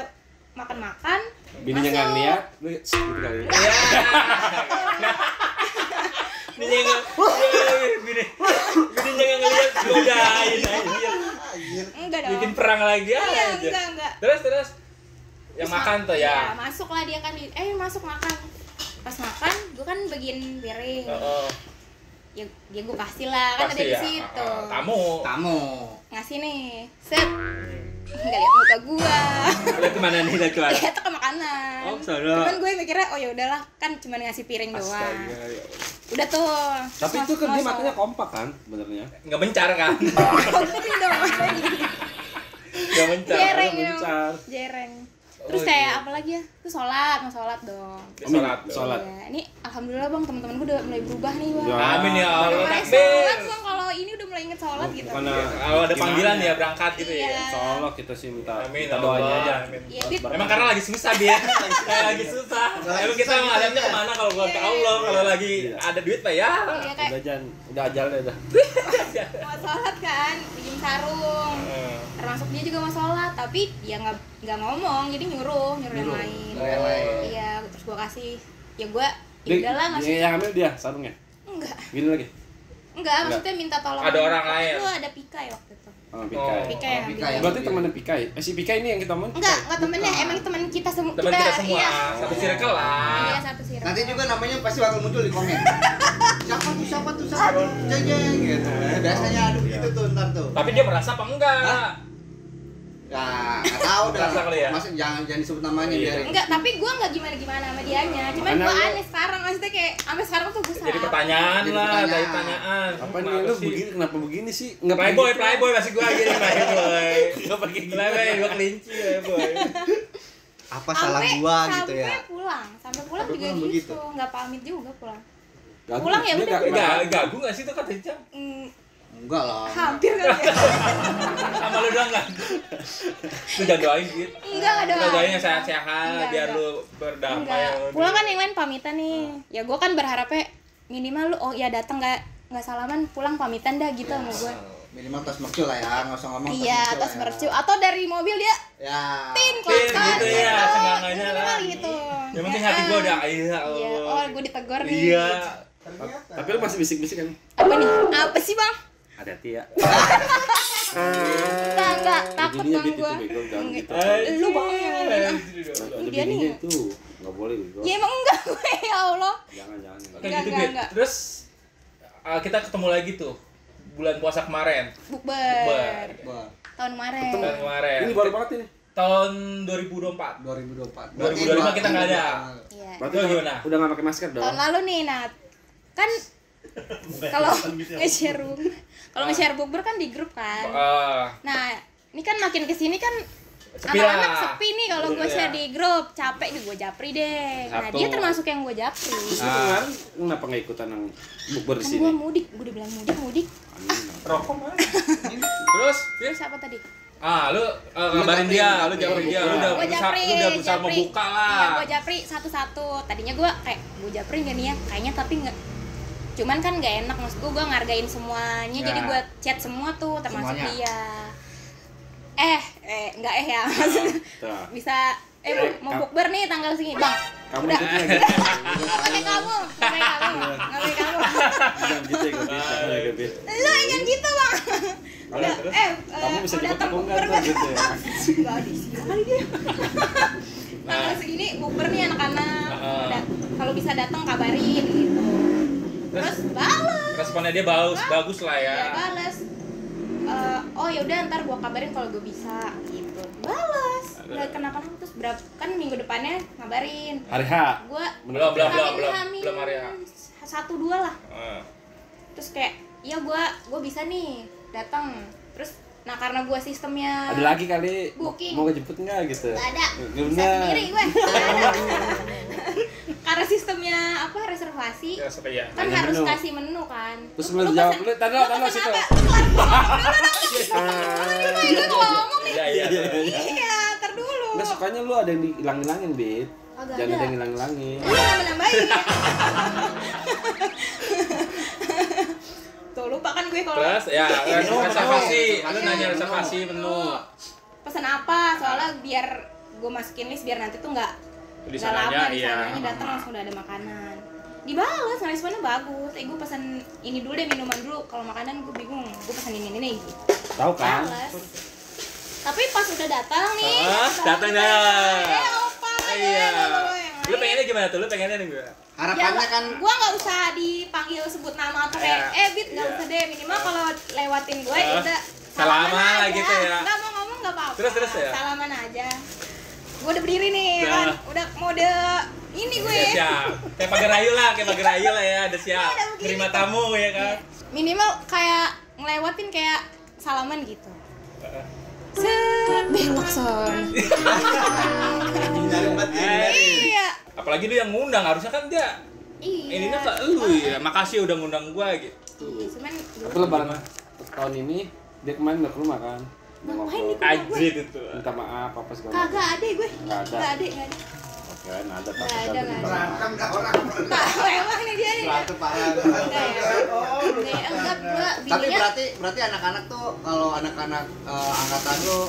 B: makan-makan.
F: Bininya nggak ngeliat, lu gitu kali.
A: Iya. Bininya nggak ngeliat, godain aja.
B: Enggak dong.
A: Bikin perang lagi
B: Iya,
A: aja.
B: enggak.
A: Terus yang makan tuh
B: Ya,
A: ya.
B: masuk lah dia kan masuk makan. Pas makan, gue kan bagiin piring. Ya gue kasih lah, kan ada
A: Pasti
B: di
A: ya.
B: situ.
D: Tamu.
B: Ngasih nih, set. Nggak lihat muka gua.
A: Lihat kemana nih, lihat kemana?
B: Lihat ke makanan.
A: Oh, salah.
B: Cuman gue mikirnya, oh ya udahlah, kan cuma ngasih piring doang.
A: Astaga, ya.
B: Udah tuh.
F: Tapi itu kan dia makannya kompak kan, benernya.
A: Nggak mencar kan?
B: Piring dong.
A: Nggak mencar.
B: Jereng
F: Nggak
B: dong.
F: mencar.
B: Jereng. Terus
A: Oh,
B: kayak
A: iya.
B: apa lagi ya? Terus sholat, mau sholat dong.
F: Sholat.
B: Iya, ini alhamdulillah bang, teman-teman gue udah mulai berubah nih bang.
F: Ya.
A: Amin ya
B: Udah
A: Allah.
B: mulai
A: Takbir.
B: sholat bang, kalau ini udah mulai inget sholat gitu.
F: Karena
A: Kalau ada panggilan ya berangkat gitu ya.
B: Iya.
F: Insyaallah kita sih minta
A: Amin.
F: kita doanya
A: Allah.
F: aja.
A: Amin.
B: Iya, Dit.
A: Emang karena lagi susah dia. Lagi susah. Emang kita menghadapnya kemana kalau bukan ke Allah? Kalau lagi ada duit pak ya.
B: Iya kayak
F: Udah udah ajalnya dah.
B: mau sholat kan, pinjam sarung. Termasuk dia juga mau sholat, tapi dia nggak ngomong, jadi nyuruh yang lain. Iya, terus gua kasih, ya gua ya udahlah ngasih.
F: Yang ambil dia sarungnya.
B: Enggak,
F: Gini lagi.
B: maksudnya minta tolong.
A: Ada orang lain.
B: Itu ada Pikai waktu itu.
F: Oh, Pikai.
B: Pikai yang
D: Pikai.
B: ambil.
F: Berarti temannya Pikai. Si Pikai ini yang kita omongin.
B: Enggak temennya, emang teman kita semua.
A: Teman kita semua.
B: Iya.
A: Satu circle lah.
B: Iya, satu circle.
D: Nanti juga namanya pasti bakal muncul di komen. Siapa tuh? Jeng gitu. Biasanya ada gitu tuh ntar tuh.
A: Tapi dia merasa apa enggak?
D: Ya, nggak tahu dah.
A: Merasa kali ya?
D: Masa jangan disebut namanya
A: Iya.
D: biarin.
B: Enggak, tapi gua enggak gimana-gimana sama dianya. Cuman
F: Makanya
B: gua
F: lu-
B: aneh sekarang, maksudnya kayak sampai sekarang tuh gua
A: Jadi pertanyaan
D: Jadi
A: lah,
D: pertanyaan.
A: dari pertanyaan.
F: Apa nih lu begini kenapa begini sih? Enggak
A: Playboy masih gua gini playboy.
F: Enggak pakai gitu.
A: Playboy gua kelinci playboy.
D: Apa salah gua gitu ya?
B: Sampai pulang
D: Sampai
B: juga
D: pulang
B: gitu.
D: begitu.
B: Enggak pamit juga pulang.
F: Gagu.
B: Pulang ya
F: Dia
B: udah.
F: nggak-
A: Gagu nggak sih itu kata Cang?
D: Enggak lah.
B: Hampir kali ya.
A: Sama lu doang nggak? Lu jangan doain gitu.
B: Enggak ada.
A: Lu doain yang sehat-sehat
B: Enggak,
A: biar
B: enggak.
A: lu berdamai.
B: Enggak. Pulang kan yang lain pamitan nih. Ya gua kan berharapnya minimal lu oh ya datang enggak salaman, pulang pamitan dah gitu sama gua.
D: Minimal tas mercu lah ya, nggak usah ngomong
B: Iya,
D: mercu
B: tas
D: lah ya.
B: mercu atau dari mobil dia
D: Ya.
B: tin
A: Tin,
B: klaxon
A: gitu ya, seenggaknya
B: minimal
A: lah.
B: gitu.
A: Yang penting
B: Ya
A: hati
B: kan?
A: gua udah iya
B: Iya,
A: Allah.
B: oh gua ditegur nih.
A: Iya.
F: Tapi lu masih bisik-bisik kan?
B: Apa nih? Apa sih, Bang?
F: Hati-hati ya.
B: Enggak, takut
F: Bininya
B: Bang
F: Bit itu
B: gua.
F: bego jangan gitu.
B: Lu Bang yang ini.
F: Ada
B: Dia nih.
F: bininya itu. Enggak boleh bego.
B: Ya emang enggak gue ya Allah.
F: Jangan.
A: Kayak gitu,
B: Enggak,
A: Bit.
B: enggak.
A: Terus kita ketemu lagi tuh bulan puasa kemarin.
B: Bukber.
D: Wah,
B: Tahun kemarin.
A: Tahun kemarin.
F: Ini baru banget ini.
A: Tahun 2024.
D: 2024.
A: 2025 kita nggak ada.
B: Iya.
F: Berarti
A: Lu gimana?
F: udah enggak pakai masker dong.
B: Tahun lalu nih, Nat. Kan kalau nge-share kalau nge-share bukber kan di grup kan. Nah, ini kan makin kesini kan
A: Sepi
B: anak-anak
A: lah.
B: sepi nih kalau gue
A: Iya.
B: share di grup, capek nih gue japri deh. Nah,
A: Satu.
B: dia termasuk yang gue japri.
F: Terus lu kemarin kenapa enggak ikutan yang bukber di
B: Kan
F: sini?
B: gue mudik, gue udah bilang mudik.
A: Rokok mana? Terus,
B: Terus apa tadi?
A: lu ngabarin dia, lu japri dia, lu udah
B: Gue
A: berusaha,
B: japri,
A: lu udah berusaha membuka
B: Iya,
A: lah.
B: gue japri satu-satu. Tadinya gue kayak gue japri nggak nih ya, kayaknya tapi nggak. Cuman kan nggak enak, maksud gue ngargain semuanya,
A: Ya.
B: jadi gue chat semua tuh termasuk
D: Semuanya.
B: dia. Nggak ya, maksudnya
F: Tuh.
B: bisa mau bukber nih tanggal segini, Bang.
F: Kamu
B: Udah.
F: ikut lagi.
B: Nggak pakai kamu.
F: Jangan gitu ya, Bit. Jangan ya, Bit.
B: Lu ingin gitu, Bang. Udah,
F: Kamu bisa
B: mau
F: ikut
B: datang
F: aku
B: bukber
F: enggak
B: nggak?
F: gitu ya.
B: Nggak di sini kali dia. Tanggal segini bukber nih anak-anak. Udah, kalau bisa datang kabarin gitu. Terus balas.
A: Responnya dia bagus lah ya.
B: Ya balas. Oh ya udah ntar gua kabarin kalau gue bisa gitu. Balas. Udah kenapa-napa terus berapa kan minggu depannya ngabarin.
F: Hari H.
B: Gua
A: Belum
B: Hamin
A: hari ya.
B: 1-2 lah. Terus kayak iya gua bisa nih datang. Terus nah karena gua sistemnya
F: Ada lagi kali
B: Booking.
F: mau ngejemput enggak gitu?
B: nggak ada,
F: Nggak
B: bisa
F: benar.
B: sendiri gue. Nggak ada. Karena sistemnya apa reservasi
A: Ya, sampai ya.
B: kan
F: Ada
B: harus
F: menu.
B: kasih menu kan.
F: Terus lu jawab,
B: pesen-
F: lu tanda situ.
B: Gue ngomong nih.
A: Iya.
B: Iya, ntar dulu.
F: Enggak sukanya lu ada yang dihilang-hilangin, Bit.
B: Agak
F: Jangan
B: ada.
F: ada yang hilang-hilangin.
B: Lu nambah-nambahin ya. Tuh lupa kan gue kalau
A: Terus ya reservasi,
B: menu.
A: lu nanya reservasi menu.
B: pesan apa soalnya biar gue masukin list biar nanti tuh nggak
A: Di
B: lama
A: sananya,
B: di
A: iya.
B: sananya datang langsung udah ada makanan. Dibalas, responnya bagus. Gue pesan ini dulu deh, minuman dulu. Kalau makanan gue bingung, gue pesan ini gitu.
F: Tahu kan?
B: Balas. Tapi pas udah datang nih,
A: datang dah.
B: opa,
A: Iya.
B: yang
A: Lu
B: lain.
A: pengennya gimana tuh? Lu pengennya nih gue.
D: Harapannya kan
B: gue nggak usah dipanggil sebut nama atau kayak Bit, nggak usah deh, minimal kalau lewatin gue udah
A: salaman lah
B: aja.
A: gitu ya.
B: Nggak mau ngomong nggak apa-apa,
A: Terus ya?
B: salaman aja. Gue udah berdiri nih kan, udah mode ini gue
A: Ya, siap. Kayak pagar ayu lah ya, udah siap.
B: Udah begini.
A: Terima tamu ya kan.
B: minimal kayak ngelewatin kayak salaman gitu. Set, belok son.
D: hindarin banget ya.
B: Iya.
A: Apalagi lu yang ngundang, harusnya kan dia
B: Iya.
A: ininya ke lu ya. Makasih udah ngundang gua gitu.
B: Iya, cuman
F: Tapi lebaran tahun ini dia kemarin udah ke rumah kan. Udah
B: ngapain
F: ngobrol.
B: nih ke rumah gue?
A: Ajit itu.
F: Minta maaf apa segala macam.
B: Kagak ada gue.
F: Nggak ada.
B: Nggak ada.
F: Oke, ada
B: Nggak ada.
G: Berantem dah orang.
B: Tahu emang nih dia nih.
D: Suatu parah.
B: Enggak ya. Enggak gua
D: Tapi
B: bininya
D: berarti anak-anak tuh kalau anak-anak angkatan lu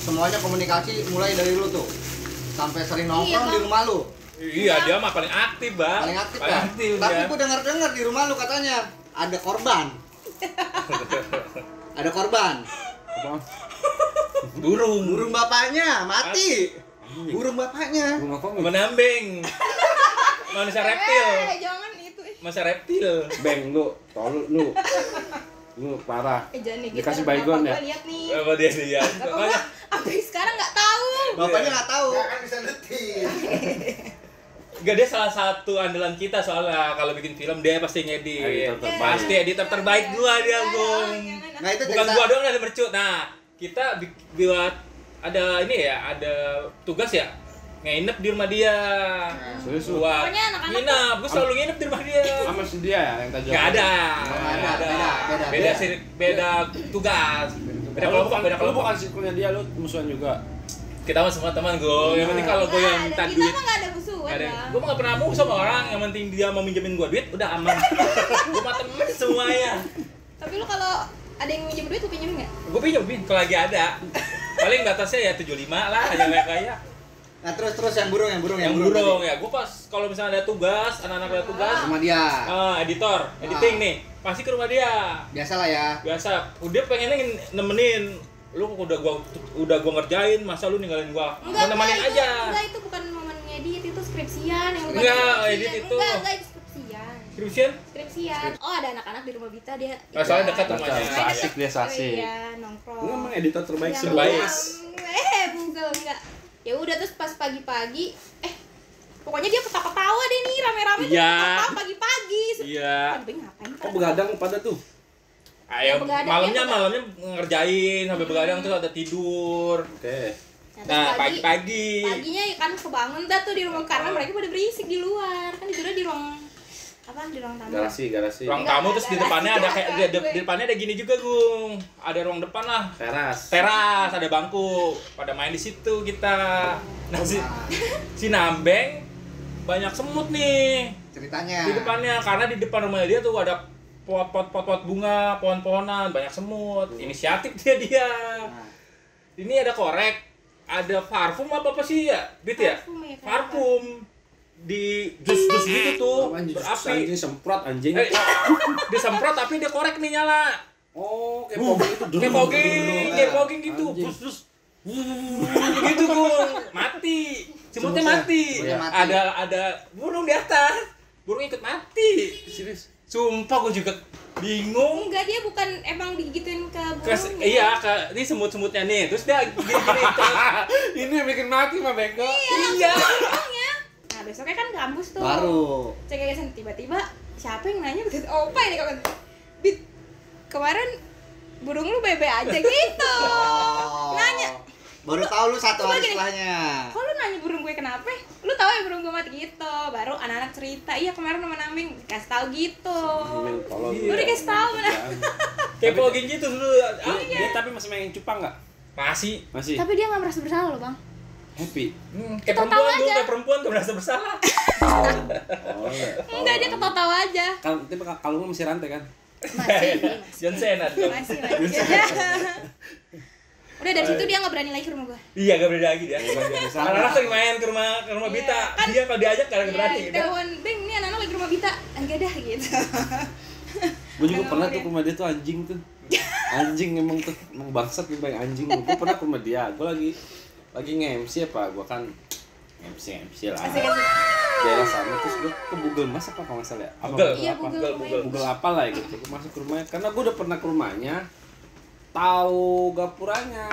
D: semuanya komunikasi mulai dari lu tuh sampai sering nongkrong
B: Iya, Bang.
D: di rumah lu.
A: Iya, dia mah paling aktif, Bang.
D: Paling aktif
A: Paling
D: kan?
A: aktif
D: Tapi
A: dia.
D: gua dengar di rumah lu katanya ada korban. Ada korban.
F: Apa?
A: Burung
D: Bapaknya mati. Burung bapaknya.
F: Rumah kok
A: menambeng. Manusia reptil.
B: jangan itu.
A: Manusia reptil.
F: beng lu, tolol lu. Lu parah.
B: Jangan nih
F: Dikasih baygon ya?
B: Gua lihat nih.
A: Apa dia lihat?
B: Bapak
A: Makanya
B: gua sampai sekarang nggak tahu.
D: Bapaknya nggak tahu.
G: Nggak kan bisa detik.
A: Gak, dia salah satu andalan kita soalnya kalau bikin film dia pasti ngedit.
F: Editor terbaik.
A: Pasti editor terbaik gua dia, Bung.
D: Nah itu
A: Bukan gua doang ada mercut. Nah, kita buat ada ini ya, ada tugas ya. Nginep di rumah dia.
F: Serius lu?
A: Buat
B: Pokoknya anak-anak
A: nginep, gua selalu nginep di rumah dia.
F: Sama si dia ya yang tadi.
A: Gak ada.
D: Nggak ada, beda.
A: Beda tugas. Beda
F: Lu
A: kelompok,
F: bukan,
A: beda
F: lu
A: kelompok.
F: bukan sirkulnya dia, lu musuhan juga.
A: Kita mah semua teman gua. Yang penting kalau gua yang minta
B: kita
A: duit,
B: mah nggak ada musuhan.
A: nggak ada.
B: Bang.
A: Gua mah nggak pernah mau sama orang. Yang penting dia mau minjemin gua duit, udah aman. Gua mah temen semuanya.
B: Tapi lu kalau ada yang minjem duit lu pinjem nggak?
A: Gua pinjem kalau lagi ada. Paling batasnya ya 75 lah, aja kayak.
D: Nah terus yang burung
A: Yang burung ya. Gua pas kalau misalnya ada tugas, anak-anak ada tugas,
D: sama dia.
A: editor, editing nih, pasti ke rumah dia.
D: Biasa lah ya.
A: Biasa. Udah pengennya nemenin. Lu udah gua ngerjain, masa lu ninggalin gua? Gua nemenin
B: itu,
A: aja.
B: Enggak, itu bukan momen ngedit, itu skripsian yang lu
A: Enggak,
B: baca
A: edit
B: skripsian.
A: itu.
B: Enggak itu skripsian.
A: Skripsian?
B: Skripsian. Oh, ada anak-anak di rumah Bita dia.
A: Soalnya dekat
F: Baca,
A: rumahnya.
F: asik dia asik.
B: Iya, nongkrong.
F: Lu emang editor terbaik
B: Yang
A: terbaik.
B: enggak. Ya udah terus pas pagi-pagi pokoknya dia ketawa-ketawa deh nih rame-rame tuh
A: Iya.
B: ketawa pagi-pagi.
A: Iya.
B: Aduh, ngapain?
F: Kok begadang pada tuh?
A: Ayo,
B: Begadang,
A: malamnya ngerjain sampai begadang terus ada tidur.
F: Oke.
A: Nah,
B: terus
A: pagi-pagi.
B: paginya ya kan kebangun dah tuh di rumah karena mereka pada berisik di luar. Kan tidurnya di ruang apa? Di ruang tamu.
F: Garasi.
A: Ruang
B: Enggak,
A: tamu terus di
B: enggak,
A: depannya ada kayak
B: enggak,
A: di
B: gue.
A: depannya ada gini juga, Gung. Ada ruang depan lah. Teras, ada bangku. Pada main di situ kita. Nah, si Nambeng banyak semut nih
D: Ceritanya.
A: di depannya karena di depan rumah dia tuh ada pot bunga, pohon-pohonan, banyak semut. Inisiatif dia. Ini ada korek, ada parfum apa sih ya? Bit ya?
B: Parfum ya, kayak
A: Parfum di jus gitu tuh berapi.
F: Anjing semprot anjing.
A: Disemprot tapi dia korek nih nyala.
F: Oh, kayak pogging itu.
A: Kayak fogging gitu.
F: Anjing.
A: Terus gitu Gung. Mati. Semutnya mati.
F: Iya.
A: Ada burung di atas. Burung ikut mati.
F: Serius.
A: Sumpah gue juga bingung.
B: Enggak, dia bukan emang digituin ke burung.
A: Iya, ini semut-semutnya nih. Terus dia gini-gini.
F: Ini yang bikin mati mah bego.
A: Iya.
B: Burungnya. Nah, besoknya kan kampus tuh.
D: Baru.
B: Cek tiba-tiba siapa yang nanya begitu opa ini kawan. Bit kemarin burung lu bebe aja gitu.
D: Oh.
B: Nanya,
D: Baru tahu lu satu
B: Coba
D: hari
B: gini.
D: setelahnya.
B: kok lu nanya burung gue kenapa? Lu tahu ya burung gue mati gitu. Baru anak-anak cerita, iya kemarin sama Naming dikasih tahu gitu.
F: Tolong.
B: Lu dikasih tahu mana?
A: Kayak fogging gitu dulu.
F: Dia tapi masih main cupang enggak?
A: Masih.
F: Masih.
B: Tapi dia nggak merasa bersalah loh bang.
F: Happy.
A: Kayak
B: Tahu
A: perempuan
B: aja.
A: tuh, kayak perempuan tuh merasa bersalah.
F: Oh, iya.
B: Enggak, dia ketawa-tawa aja.
F: Tapi kalau lu masih rantai kan?
B: Masih.
A: Johnson ada.
B: Masih. Ya. Udah dari situ dia nggak berani lagi ke rumah gua.
A: Iya, gak berani lagi dia. Anak-anak sering main ke rumah Bita.
B: Kan,
A: Dia kalau diajak kadang berani.
B: Iya, telepon, Beng, ini anak-anak lagi ke rumah Bita. Enggak dah gitu.
F: Gue juga pernah tuh ke rumah dia tuh anjing tuh. Anjing emang tuh, emang bangsat nih bang anjing. Gue pernah ke rumah dia, gue lagi nge-MC apa, gue kan MC lah.
B: Asik-asik.
F: Daerah sana terus gue ke Google Mas apa kalau nggak salah ya?
B: Iya,
F: Google apa lah gitu. Gue masuk ke rumahnya karena gue udah pernah ke rumahnya. Tahu gapuranya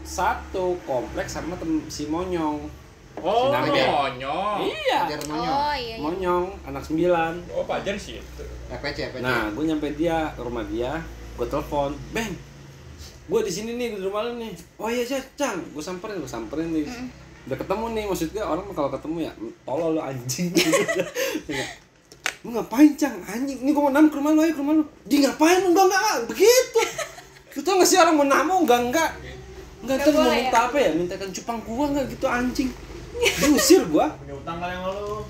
F: satu kompleks sama si Monyong.
A: Oh,
F: si
A: Monyong.
F: Iya.
B: Oh iya.
F: Monyong anak 9.
A: Oh, Pajar sih itu.
D: PC.
F: Nah, gue nyampe ke rumah dia, gue telepon, Bang, gue di sini nih di rumah lu nih. Oh iya Cang, gue samperin nih. Udah ketemu nih, maksudnya orang kalau ketemu ya, tolol lu anjing. Lu ngapain Cang? Anjing, ini gue mau ke rumah lu, ayo ke rumah lu. Dia ngapain? Enggak, begitu. Lu tau gak sih orang mau namu? Enggak. Enggak, ntar mau minta apa ya? Mintakan cupang gua enggak gitu anjing. Diusir gua.
E: Punya utang kali sama lu.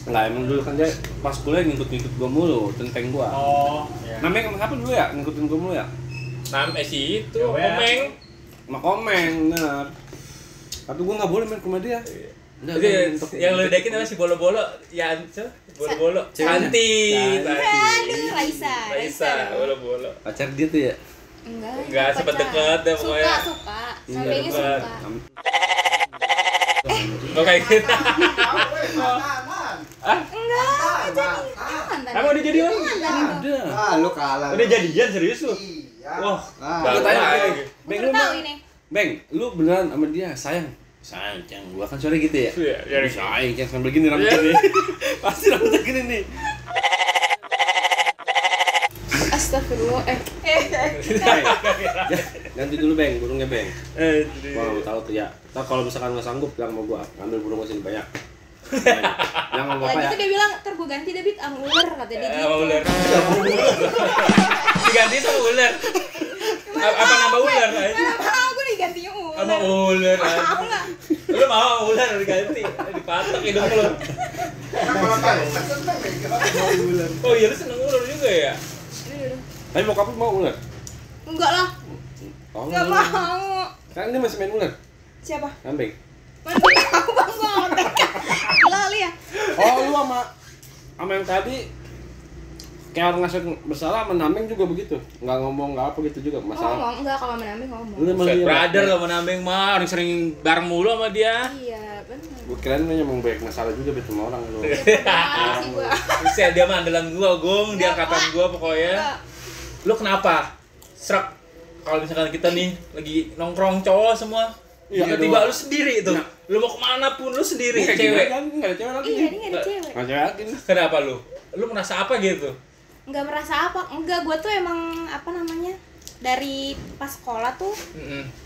F: Enggak, emang dulu kan dia pas kuliah ngikut gua mulu, tenteng gua.
E: Oh, iya.
F: Namanya apa dulu ya? Ngikutin gua mulu ya?
A: Si itu, Komeng.
F: Sama Komeng, bener. Tapi gua enggak boleh main ke rumah dia.
A: Jadi yang lu ledekin adalah si bolo-bolo, ya bolo-bolo. Cantik. Raisa, bolo-bolo.
F: Pacar dia tuh ya?
A: Enggak sempat deket deh pokoknya.
B: Suka. Sampainya suka.
A: Enggak kayak gitu.
B: Enggak,
A: Emang udah jadian?
F: Ada.
D: Lu kalah.
A: Udah jadian serius lu?
G: Iya.
A: Wah,
F: Gua tanya lagi. Bang, lu
B: tahu ini.
F: Bang, lu beneran sama dia sayang? Sayang, gua kan sore gitu ya?
A: Iya,
F: sayang, sambil begini rambutnya nih. Pasti rambutnya gini nih.
B: Astagfirullah.
F: Ganti dulu Bang, burungnya Bang. Gua mau tahu tuh ya. Ntar kalau misalkan nggak sanggup bilang sama gua, ngambil burung sini banyak. Yang mau
B: Lagi
F: apa ya?
B: tuh dia bilang, ntar gue ganti deh Bit, sama ular kata dia gitu.
A: Sama ular. Diganti sama ular. Apa nambah ular aja?
B: Kenapa gue digantinya ular?
A: Sama ular.
B: Mau lah.
A: Lu mau ular diganti? Dipatok hidung lu. Oh iya lu seneng ular juga ya?
F: Tapi bokap lu mau ular?
B: Enggak lah.
F: Oh,
B: Enggak mau.
F: Kan dia masih main ular.
B: Siapa?
F: Kambing.
B: Mana tahu Bang Gondek. Lali ya.
F: Oh, lu sama yang tadi kayak orang ngasih bersalah sama Nameng juga begitu. Enggak ngomong enggak apa gitu juga masalah.
B: Ngomong enggak kalau menambing ngomong.
F: Lu emang
A: Set
F: dia.
A: brother lo menambing mah, orang sering bareng mulu sama dia.
B: Iya, benar.
F: Gua kirain lu emang banyak masalah juga bet sama orang lu.
B: Sih gua.
A: Terus dia mah andalan gua, Gong, dia angkatan gua pokoknya. Lu kenapa? Serak kalau misalkan kita nih lagi nongkrong cowok semua. Tiba-tiba lu sendiri tuh. Lu mau kemana pun lu sendiri, cewek.
F: Enggak ada cewek lagi.
B: Iya, ini enggak ada cewek.
F: Enggak cewek lagi.
A: Kenapa lu? Lu merasa apa gitu?
B: Enggak merasa apa? Enggak, gua tuh emang apa namanya? Dari pas sekolah tuh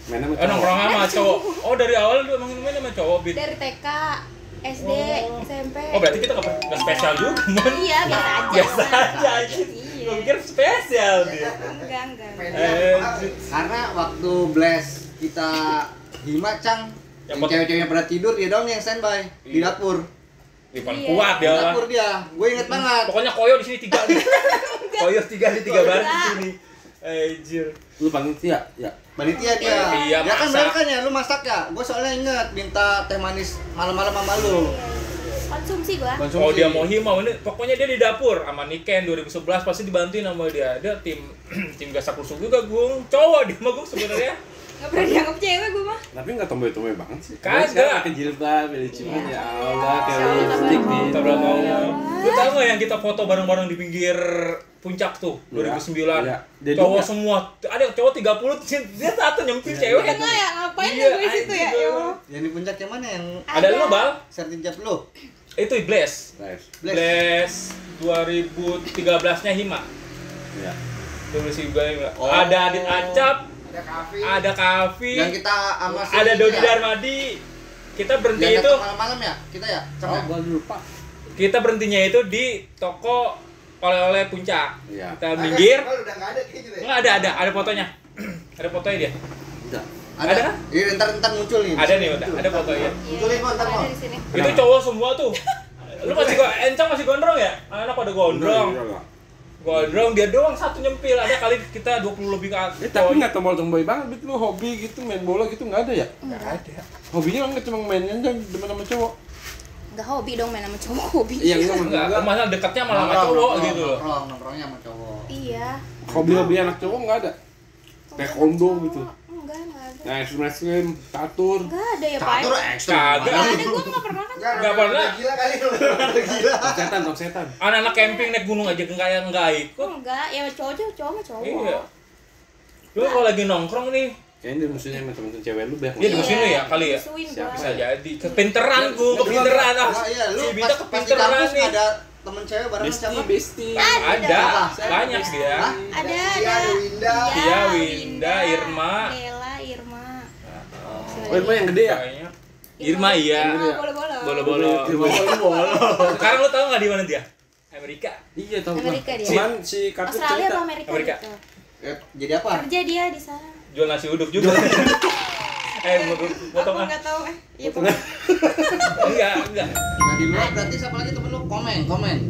F: Main sama
A: nongkrong sama cowok. Oh, dari awal lu emang main sama cowok, Bit.
B: dari TK, SD, SMP.
A: Oh, berarti kita nggak spesial juga, Mon.
B: Iya, biasa aja.
A: Biasa aja.
B: Iya.
A: Gua pikir spesial dia.
B: Enggak.
D: Karena waktu blast kita Hima Cang, yang cewek-ceweknya pada tidur, dia dong yang standby di dapur.
A: Di paling kuat dia
D: Di
A: lah.
D: dapur dia, gue inget banget.
A: Pokoknya koyo di sini 3 nih. Koyo 3 di 3 baris di sini. Anjir.
F: Lu panitia? Ya.
D: Panitia dia.
A: Iya,
D: Ya kan
A: masak.
D: bener kan ya, lu masak ya? Gue soalnya inget minta teh manis malam-malam sama lu.
B: Konsumsi gua.
A: Oh, dia mau himau ini. Pokoknya dia di dapur sama Niken 2011 pasti dibantuin sama dia. Dia tim gasak rusuk juga, Gung. Cowok dia mah, Gung sebenarnya.
B: Enggak pernah dianggap cewek gua mah.
F: Tapi enggak tomboy-tomboy banget sih.
A: Kagak.
F: Sekarang pakai jilbab, pilih ciuman ya Allah, kayak lipstick nih.
A: Kita udah mau. Lu tahu nggak yang kita foto bareng-bareng di pinggir puncak tuh 2009?
F: Iya. Dia
A: Cowok
F: juga.
A: semua. Ada cowok 30, dia satu nyempil cewek.
B: Udah enggak ya? Ngapain
A: Iya,
B: gue di situ ya?
A: anjing,
B: Ya Allah.
D: Yang di puncak yang mana yang
A: Ada lu, Bal?
D: sertijab lu?
A: Itu Blast. Blast 2013-nya Hima.
F: Iya.
A: 2013.
D: Oh.
A: Ada Adit Acap,
G: Ada kafe.
A: ada Kavi,
D: Yang kita sama si
A: ada Dodi
D: ya?
A: Darmadi. Kita berhenti
D: Yang
A: itu,
D: datang malam-malam ya? Kita ya? Cang
F: Oh,
D: ya?
F: gua lupa.
A: kita berhentinya itu di toko oleh-oleh puncak.
F: Iya.
A: Kita minggir.
G: Kalau udah nggak ada kayak gitu ya.
A: Enggak ada fotonya. Ada fotonya dia.
F: Enggak.
A: Ada kan?
D: Iya, ntar muncul nih.
A: Ada nih, ada fotonya.
D: Munculin kok, ntar
B: Ada
D: kok.
B: di sini.
A: Itu cowok semua tuh. Lu masih Encang masih gondrong ya? Anak pada gondrong. Gondrong dia doang satu nyempil. Ada kali kita 20 lebih ke atas.
F: Tapi nggak tomboy banget, lu hobi gitu main bola gitu nggak ada ya?
B: Enggak ada.
F: Hobinya nggak cuma mainnya aja demen sama cowok.
B: Enggak hobi dong main sama cowok, hobi.
F: Iya enggak.
A: Masalah dekatnya malah sama cowok gitu loh.
D: Nongkrongnya sama cowok.
B: Iya.
F: Hobi anak cowok nggak ada. Taekwondo gitu.
B: Enggak ada.
F: Nah, ekstrim, catur.
B: Enggak ada ya, Pak.
D: Catur ekstrim.
A: Kagak.
B: Enggak ada, gua enggak pernah kan.
A: Nggak pernah.
G: Gila kali lu. Gila.
F: Tok setan.
A: Anak-anak camping naik gunung aja enggak ikut.
B: Enggak, ya cowok mah cowok.
A: Iya. Lu kalau lagi nongkrong nih,
F: Kayaknya dia musuhnya sama temen-temen cewek lu banyak.
A: Dia musuhin lu ya kali ya?
B: Musuhin
F: Siapa?
B: gua.
A: Bisa jadi. Kepinteran gua, kepinteran ah.
D: Iya, lu
A: Si Bita
D: pas di
A: kepinteran
D: kampus
A: nih.
D: ada temen cewek bareng siapa?
F: Bestie.
A: Ada,
B: Ada.
A: banyak dia.
D: Hah?
B: Ada.
G: Tia, Winda.
A: Tia, Winda, Irma.
B: Dela, Irma.
F: Oh, Irma yang gede ya?
A: Kayaknya. Irma iya.
B: Bola-bola.
A: Bolo-bolo. Sekarang lu tahu nggak di mana dia? Amerika.
F: Iya, tahu
B: Amerika dia.
F: Cuman si kartu
B: Australia
F: cerita.
B: atau Amerika,
A: Amerika.
B: gitu.
D: Jadi apa?
B: Kerja dia di sana.
A: Jual nasi uduk juga.
B: Aku
A: potong ah.
B: enggak tahu Iya, pokoknya.
A: Enggak.
D: Nah di luar berarti siapa lagi temen lu? Komeng.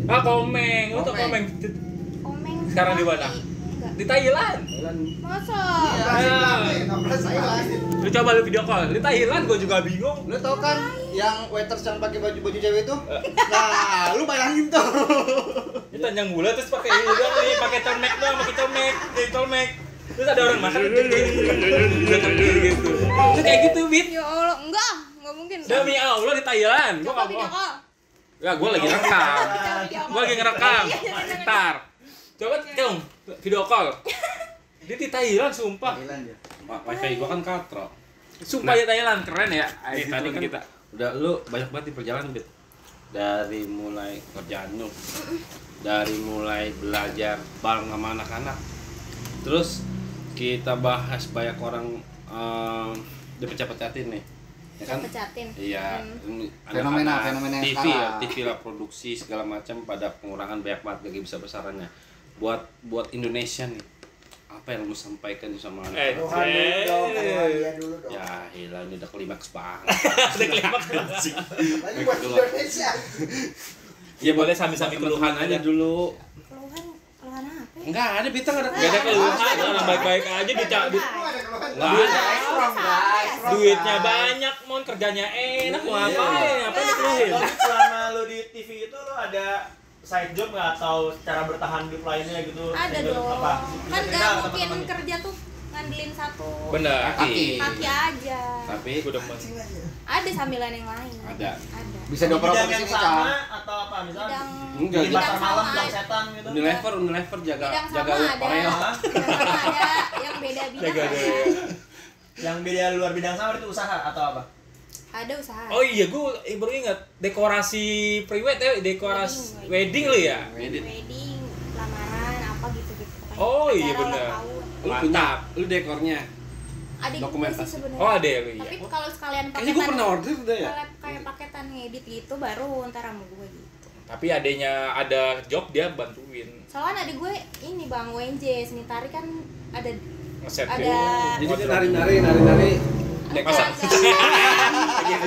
A: Ah, Komeng. Lu tau
D: Komeng.
A: Komeng?
B: Komeng.
A: Sekarang di mana?
B: Enggak.
A: Di Thailand.
B: Masa?
A: Nah, lu coba lu video call. Di Thailand gua juga bingung.
D: Lu tau kan yang waiters yang pakai baju cewek itu? Nah, lu bayangin tuh.
A: Dia telanjang bulat terus pakai ini doang nih, pakai tomek doang, pakai tomek. Terus ada orang makan gitu. Itu kayak gitu, Bit.
B: Ya Allah, enggak mungkin.
A: Demi Allah di Thailand. Gua
B: Coba
A: enggak
B: video
A: mau.
B: call.
A: Ya, gua lagi rekam. Gua lagi ngerekam.
B: Iya,
A: Ntar. Coba dong video call. Dia di Thailand sumpah.
F: Wifi gua kan katro.
A: Sumpah di Thailand keren ya.
F: Tadi
A: Tadi
F: kan
A: kita.
F: udah lu banyak banget di perjalanan, Bit. Dari mulai kerjaan lu. Dari mulai belajar bareng sama anak-anak. Terus kita bahas banyak orang dipecah-pecahin nih. Ya kan?
B: Pecatin.
F: Iya,
D: Fenomena
F: anak-anak
D: yang
F: TV
D: sekarang.
F: ya, TV lah produksi segala macam pada pengurangan banyak banget gaji besar-besarannya. Buat Indonesia nih, apa yang mau sampaikan sama anak?
G: Tuhan dulu dong, dia dulu dong.
F: Ya, hilang ini udah klimaks banget.
A: Ada klimaks anjing.
G: Lagi buat Indonesia.
F: Ya
A: Boleh sambil-sambil keluhan aja
F: dulu.
B: Keluhan apa ya?
F: Enggak ada bintang ada.
A: Gak ada keluhan, orang baik-baik aja dicabut.
G: Lu ada keluhan.
A: Nggak ada. Duitnya banyak, mon kerjanya enak, mau ngapain? Apa dikeluhin?
E: Tapi selama lu di TV itu lu ada side job nggak atau cara bertahan hidup lainnya gitu?
B: Ada
E: Sambil
B: dong.
E: apa?
B: Kan
E: Cerita
B: nggak
E: ke
B: mungkin
E: teman-teman.
B: kerja tuh ngandelin satu
A: Bener.
B: kaki aja.
F: Tapi
A: Gue demen.
B: Ada sambilan yang lain.
F: Ada.
D: Bisa
E: Di
D: dioper-oper
E: bidang
D: ke
E: yang
D: sini,
E: sama
D: Cang.
E: atau apa misalnya?
B: Bidang
F: enggak
E: Di
F: gitu.
E: pasar malam,
B: sama
E: bidang setan gitu.
F: Unilever jaga
B: bidang
F: jaga
B: sama ada.
F: Oreo.
B: Bidang sama ada yang beda bidang.
A: Jaga ada.
E: Yang beda luar bidang sama itu usaha atau apa?
B: Ada usaha.
A: Oh iya, gue baru ingat dekorasi pre-wed dekorasi wedding lu ya.
B: Wedding, lamaran, apa gitu-gitu. Pokoknya
A: Oh iya
B: acara ulang
A: bener.
B: tahun.
F: Lu punya,
A: Mantap.
F: lu dekornya.
B: Adik gue
F: Dokumentasi.
B: sih sebenarnya.
A: Oh ada ya lu ya.
B: Tapi kalau sekalian
F: Kayaknya
B: paketan,
F: gua pernah order udah ya.
B: kalau kayak paketan ngedit gitu baru ntar sama gue gitu.
A: Tapi adanya ada job dia bantuin
B: Soalnya adik gue ini Bang WNJ seni tari kan ada
A: ngeset.
B: ada
F: Jadi dia nari-nari.
A: Masa?
B: Gitu.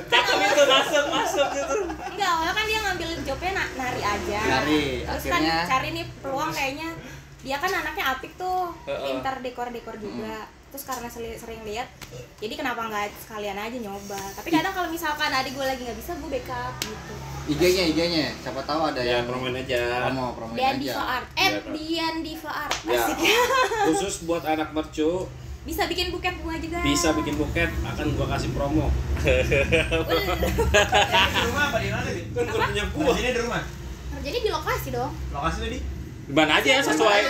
A: Cakep itu masuk gitu.
B: Enggak, awalnya kan dia ngambil jobnya nari aja.
D: Nari,
B: Terus
D: akhirnya.
B: kan cari nih peluang kayaknya dia kan anaknya apik tuh, pintar dekor-dekor juga. Terus karena sering lihat, jadi kenapa nggak sekalian aja nyoba. Tapi kadang kalau misalkan adik gue lagi nggak bisa, gue backup gitu.
D: IG-nya, siapa tahu ada
F: Ya
D: yang
F: promoin aja.
D: promoin
B: Dian
D: aja.
B: Diva Art, Dian Diva Art,
F: Ya.
B: asik.
F: Khusus buat anak mercu
B: Bisa bikin buket bunga juga.
F: bisa bikin buket akan gua kasih promo.
E: Di rumah apa di mana gitu?
F: Kan gua punya gua.
E: Jadi di rumah.
B: Jadi di lokasi dong.
E: Lokasi tadi?
A: Gimana aja ya sesuai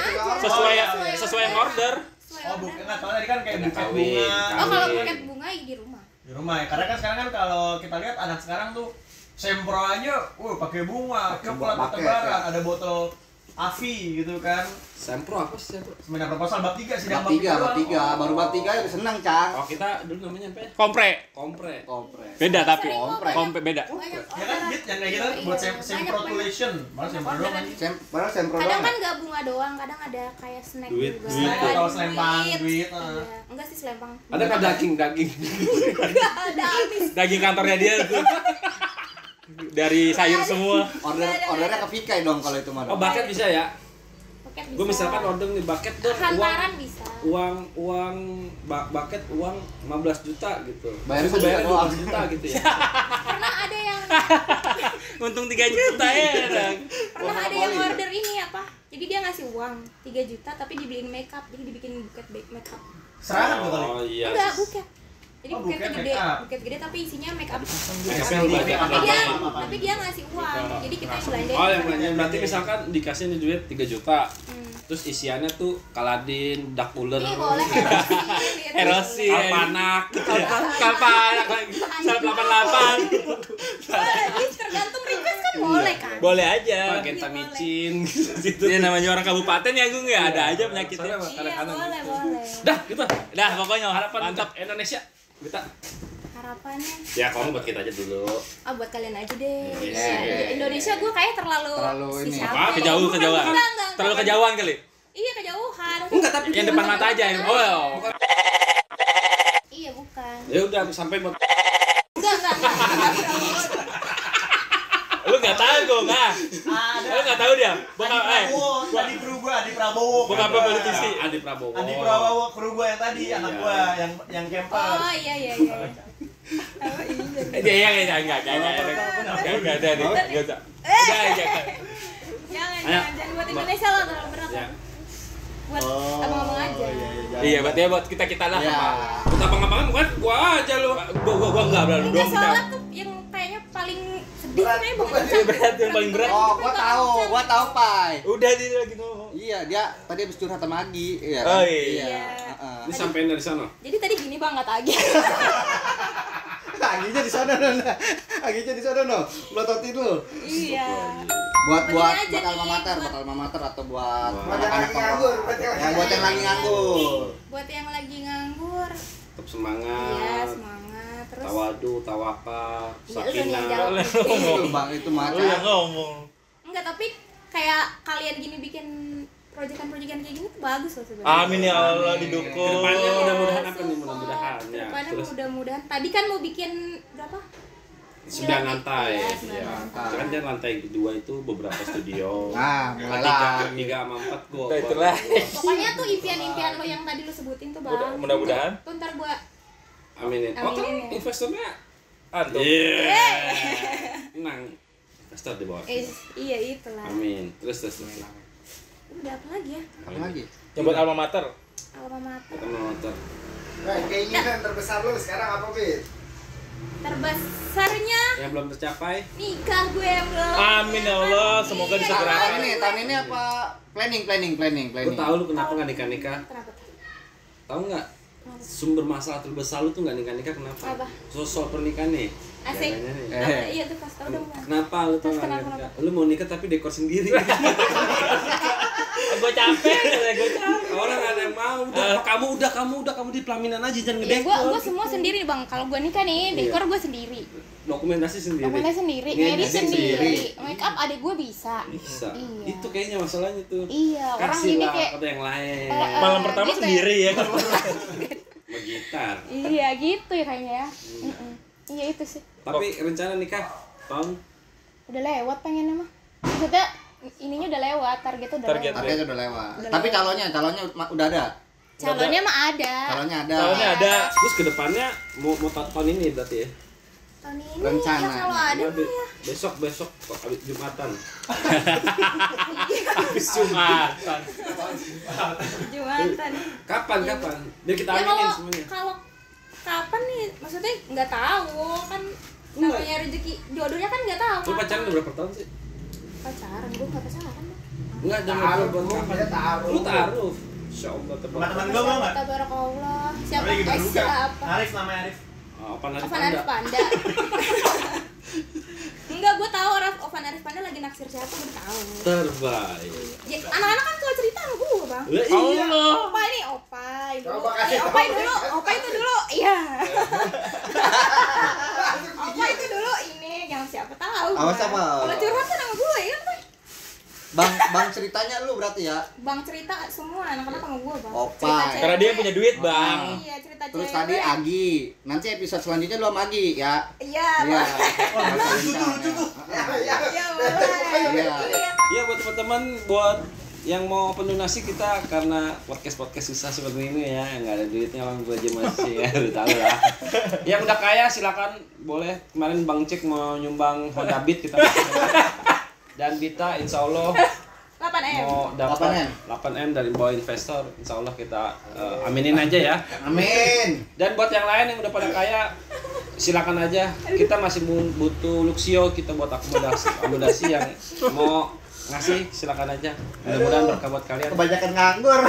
A: yang order.
E: Oh, bukan enggak tahu tadi kan kayak buket
F: Kawin.
E: bunga.
B: Oh kalau buket bunga di rumah.
E: Di rumah ya. Karena kan sekarang kan kalau kita lihat anak sekarang tuh sempro aja, pakai bunga, coklat
D: pakai,
E: tebaran, ada botol Avi gitu kan.
F: Sempro apa sih sempro?
E: Seminar proposal bab 3 sidang
D: Bab 3, baru bab 3 udah seneng, Cang.
F: Oh kita dulu namanya apa ya?
A: Kompre.
F: Kompre.
D: Kompres.
A: Beda tapi.
D: Kompre.
A: Kompre beda.
B: Banyak
E: Ya kan bit yang kayak gitu buat semprotulation. Malah sempro doang kan.
D: Padahal sempro
B: Kadang
D: doang.
B: kan nggak bunga doang, kadang ada kayak snack
F: Duit,
B: juga.
F: duit.
B: Ada
E: Atau selempang, duit,
B: Iya. Enggak sih selempang.
F: Ada kan daging.
B: Enggak ada habis.
A: Daging kantornya dia tuh. dari sayur semua.
D: Ordernya ke Vikai dong kalau itu mah.
F: Oh, bucket bisa ya?
B: Bucket bisa.
F: Gue misalkan order nih bucket dong,
B: hantaran bisa.
F: uang bucket uang 15 juta gitu.
D: Bayarnya
F: Terus bayarnya
D: doang.
F: 12 juta gitu ya.
B: Pernah ada yang
A: Untung 3 juta ya.
B: pernah ada yang order ini apa? Jadi dia ngasih uang 3 juta tapi dibeliin makeup. Jadi dibikin buket makeup.
E: Serangan tuh kali.
F: Oh iya.
B: Enggak, buket. Jadi
E: Oh,
B: buketnya
E: buket
B: gede,
E: makeup.
B: buket gede tapi isinya makeup. Tapi dia ngasih uang. Jadi kita yang belanjain.
F: Oh, yang belanja berarti misalkan dikasih nih duit 3 juta.
B: Hmm.
F: Terus isiannya tuh Kaladin, Dark Cooler,
B: Ini boleh
A: Erosi.
F: Alpanak gitu ya.
A: Kapan lagi? 188.
B: Boleh, tergantung request kan boleh kan?
A: Boleh aja.
F: Magenta micin gitu.
A: Ini namanya orang kabupaten ya, Gung ya. Ada aja penyakitnya.
B: Iya, boleh, boleh.
F: Dah, gitu.
A: Dah, pokoknya
F: Harapan
A: mantap.
F: untuk Indonesia. Kita.
B: Harapannya
F: Ya, kamu buat kita aja dulu.
B: buat kalian aja deh.
F: Yes.
B: Indonesia gue kayak terlalu
D: ini.
B: siapa?
A: Kejauhan.
B: Enggak.
A: Terlalu kejauhan kali.
B: Iya, kejauhan.
F: Enggak, tapi
A: Yang depan mata aja. Oh.
B: Iya, bukan.
F: ya udah sampai buat
B: Enggak.
A: Lu enggak tahu, Gung. Nah.
E: Ada.
A: Lu enggak tahu dia.
E: Adi Prabowo.
A: Bukan apa politisi.
F: Adi Prabowo.
E: Adi Prabowo kru gua yang tadi, anak gua yang camper.
B: Oh, iya. Oh, iya.
A: Iya, enggak ada. Enggak ada.
B: Jangan buat Indonesia lah, terlalu berat.
F: Ya.
B: Buat abang-abang aja.
A: Iya, berarti ya buat kita lah.
D: Ya.
F: Buat abang-abangan bukan gua aja lu.
A: Gua enggak berlalu
B: Enggak,
A: dong.
B: soalnya tuh yang kayaknya paling sedih kayaknya Bang Ucap.
A: Berat, yang paling berat.
D: Oh, gua tahu, Pai.
A: Udah dia lagi ngomong.
D: Iya, dia tadi habis curhat sama Agi. Iya.
A: Oh,
D: kan?
A: iya.
D: Heeh.
F: Ini sampein dari sana.
B: Jadi tadi gini Bang, nggak tagih.
D: Aginya di sana Nona. Aginya di sana no. Melototin lu.
B: Iya.
D: Buat
B: Begini aja nih,
D: buat alma mater atau buat
G: Buat yang lagi nganggur,
D: buat yang lagi nganggur.
B: Buat yang lagi nganggur.
F: Tetap semangat.
B: Iya, semangat. Terus
F: Tawadu, tawakal,
B: Iya, lu yang
F: sakinah.
B: jawab.
D: Itu Bang, itu
A: Lu yang
D: mata.
A: ngomong.
B: Enggak, tapi kayak kalian gini bikin proyekan-proyekan kayak gini tuh bagus loh sebenarnya.
A: Amin ya Allah, didukung.
F: Kedepannya mudah-mudahan apa nih?
B: Support.
F: Mudah-mudahan ya.
B: Kedepannya
F: Terus
B: mudah-mudahan. Tadi kan mau bikin berapa?
F: 9 lantai.
B: Iya, 9
F: Ya.
B: lantai.
F: Kan dia lantai 2 itu beberapa studio.
D: Nah, mulai
F: Tiga
D: lagi.
F: sama 4 gua.
A: Nah, itulah.
B: Pokoknya tuh impian-impian lo yang tadi lo sebutin tuh Bang.
A: Mudah-mudahan.
B: Tuh ntar gua
F: Aminin. Oh, kan
B: Aminin ya.
F: investornya.
A: Antum.
F: Iya. Tenang. Investor di bawah.
B: iya itulah.
F: Amin. Terus.
B: Udah apa lagi ya?
D: Apa lagi?
A: Yang buat alma mater.
B: Alma mater.
F: Kita mau nonton.
G: Nah, keinginan terbesar lu sekarang apa, Bit?
B: Terbesarnya
F: Yang belum tercapai.
B: nikah gue yang belum.
A: Amin ya Allah, semoga
B: Iya.
A: disegerakan.
D: Tahun ini apa? Planning.
F: Lu tahu lu kenapa nggak nikah?
B: Kenapa tuh?
F: Tahu nggak? Sumber masalah terbesar lu tuh nggak nikah kenapa?
B: Apa?
F: Soal pernikahan nih.
B: Asik.
F: Jangan nih.
B: Apa? Iya tuh pas tau dong Bang.
F: Kenapa lu tau
B: Terus
F: nggak
B: kenapa?
F: nikah? Lu mau nikah tapi dekor sendiri.
A: Gue capek, gue capek.
F: Orang ada yang mau. Udah, kamu di pelaminan aja jangan
B: Iya,
F: ngedekor.
B: gue semua sendiri Bang. Kalau gue nikah nih, dekor gue sendiri.
F: Dokumentasi sendiri.
B: Dokumentasi sendiri,
F: Ngedit
B: ngedit
F: sendiri.
B: sendiri. Make up adek gue bisa.
F: Bisa.
B: Iya.
F: Itu kayaknya masalahnya tuh.
B: Iya, orang
F: Kasih
B: gini
F: lah
B: kayak
F: ada yang lain.
A: Malam pertama
B: gitu ya.
A: sendiri ya kan.
F: Bergitar.
B: Iya, gitu ya kayaknya ya. Iya itu sih.
F: Tapi rencana nikah tahun
B: Udah lewat pengennya mah. Maksudnya ininya udah lewat, targetnya udah
A: Target.
B: lewat.
D: Targetnya udah lewat.
B: Udah
D: Tapi calonnya udah ada.
B: Calonnya mah ada.
D: Calonnya ada.
A: Tahunnya ada.
F: terus kedepannya mau tahun ini berarti ya.
B: Tahun ini
D: Rencana.
B: ya kalau ada mah ya.
F: Besok kok habis Jumatan.
A: Habis Jumatan.
B: Jumatan.
F: Kapan? Biar kita
B: Ya
F: aminin semuanya.
B: kalau kapan nih? Maksudnya nggak tahu kan. Namanya rezeki jodohnya kan nggak tahu.
F: Lu pacaran udah berapa tahun sih?
B: Pacaran, gue nggak pacaran.
F: Enggak, jangan
G: Taruh,
F: buat
G: Bu,
F: kapan.
G: dia taruh.
F: Lu taruh. Insyaallah
E: Teman-teman gua mau nggak?
B: Tabarakallah. Siapa?
E: Lagi berduka.
B: Siapa?
E: Arif namanya Arif.
F: Ovan Arif
B: Ovan Arif
F: Panda.
B: Panda. Enggak, gue tahu Ovan Arif Panda lagi naksir siapa, gue tahu.
F: Terbaik.
B: Ya, anak-anak kan tua cerita sama gue, Bang.
F: Lah iya.
B: Opa ini Opa dulu.
G: Coba kasih
B: Opa dulu, Opa itu dulu. Iya. Opa itu dulu ini yang siapa tahu.
D: Awas
B: Bang.
D: apa?
B: Kalau curhat kan sama gue ya, Bang.
D: Bang ceritanya lu berarti ya.
B: Bang cerita semua anak-anak sama gua, Bang.
D: Opa.
B: Cerita
A: Karena dia punya duit,
B: cewek.
A: Bang.
B: Iya, cerita
D: Terus
B: cewek.
D: tadi Agi. Nanti episode selanjutnya lu sama Agi ya.
B: Iya,
D: Iya.
B: Bang.
G: Ya, ya.
B: Iya, boleh.
D: Iya.
B: Iya.
F: Iya buat teman-teman, buat yang mau open donasi kita karena podcast susah seperti ini ya, nggak ada duitnya orang gue aja masih ya, udah tahu lah. Yang udah kaya silakan boleh. Kemarin Bang Cek mau nyumbang Honda Beat kita. Dan Bita insya Allah
B: 8M.
F: mau dapat 8M dari bawah investor, insya Allah kita aminin aja ya.
D: Amin.
F: Dan buat yang lain yang udah pada kaya silakan aja, kita masih butuh Luxio, kita buat akomodasi yang mau ngasih silakan aja, mudah-mudahan berkah buat kalian.
G: Kebanyakan nganggur.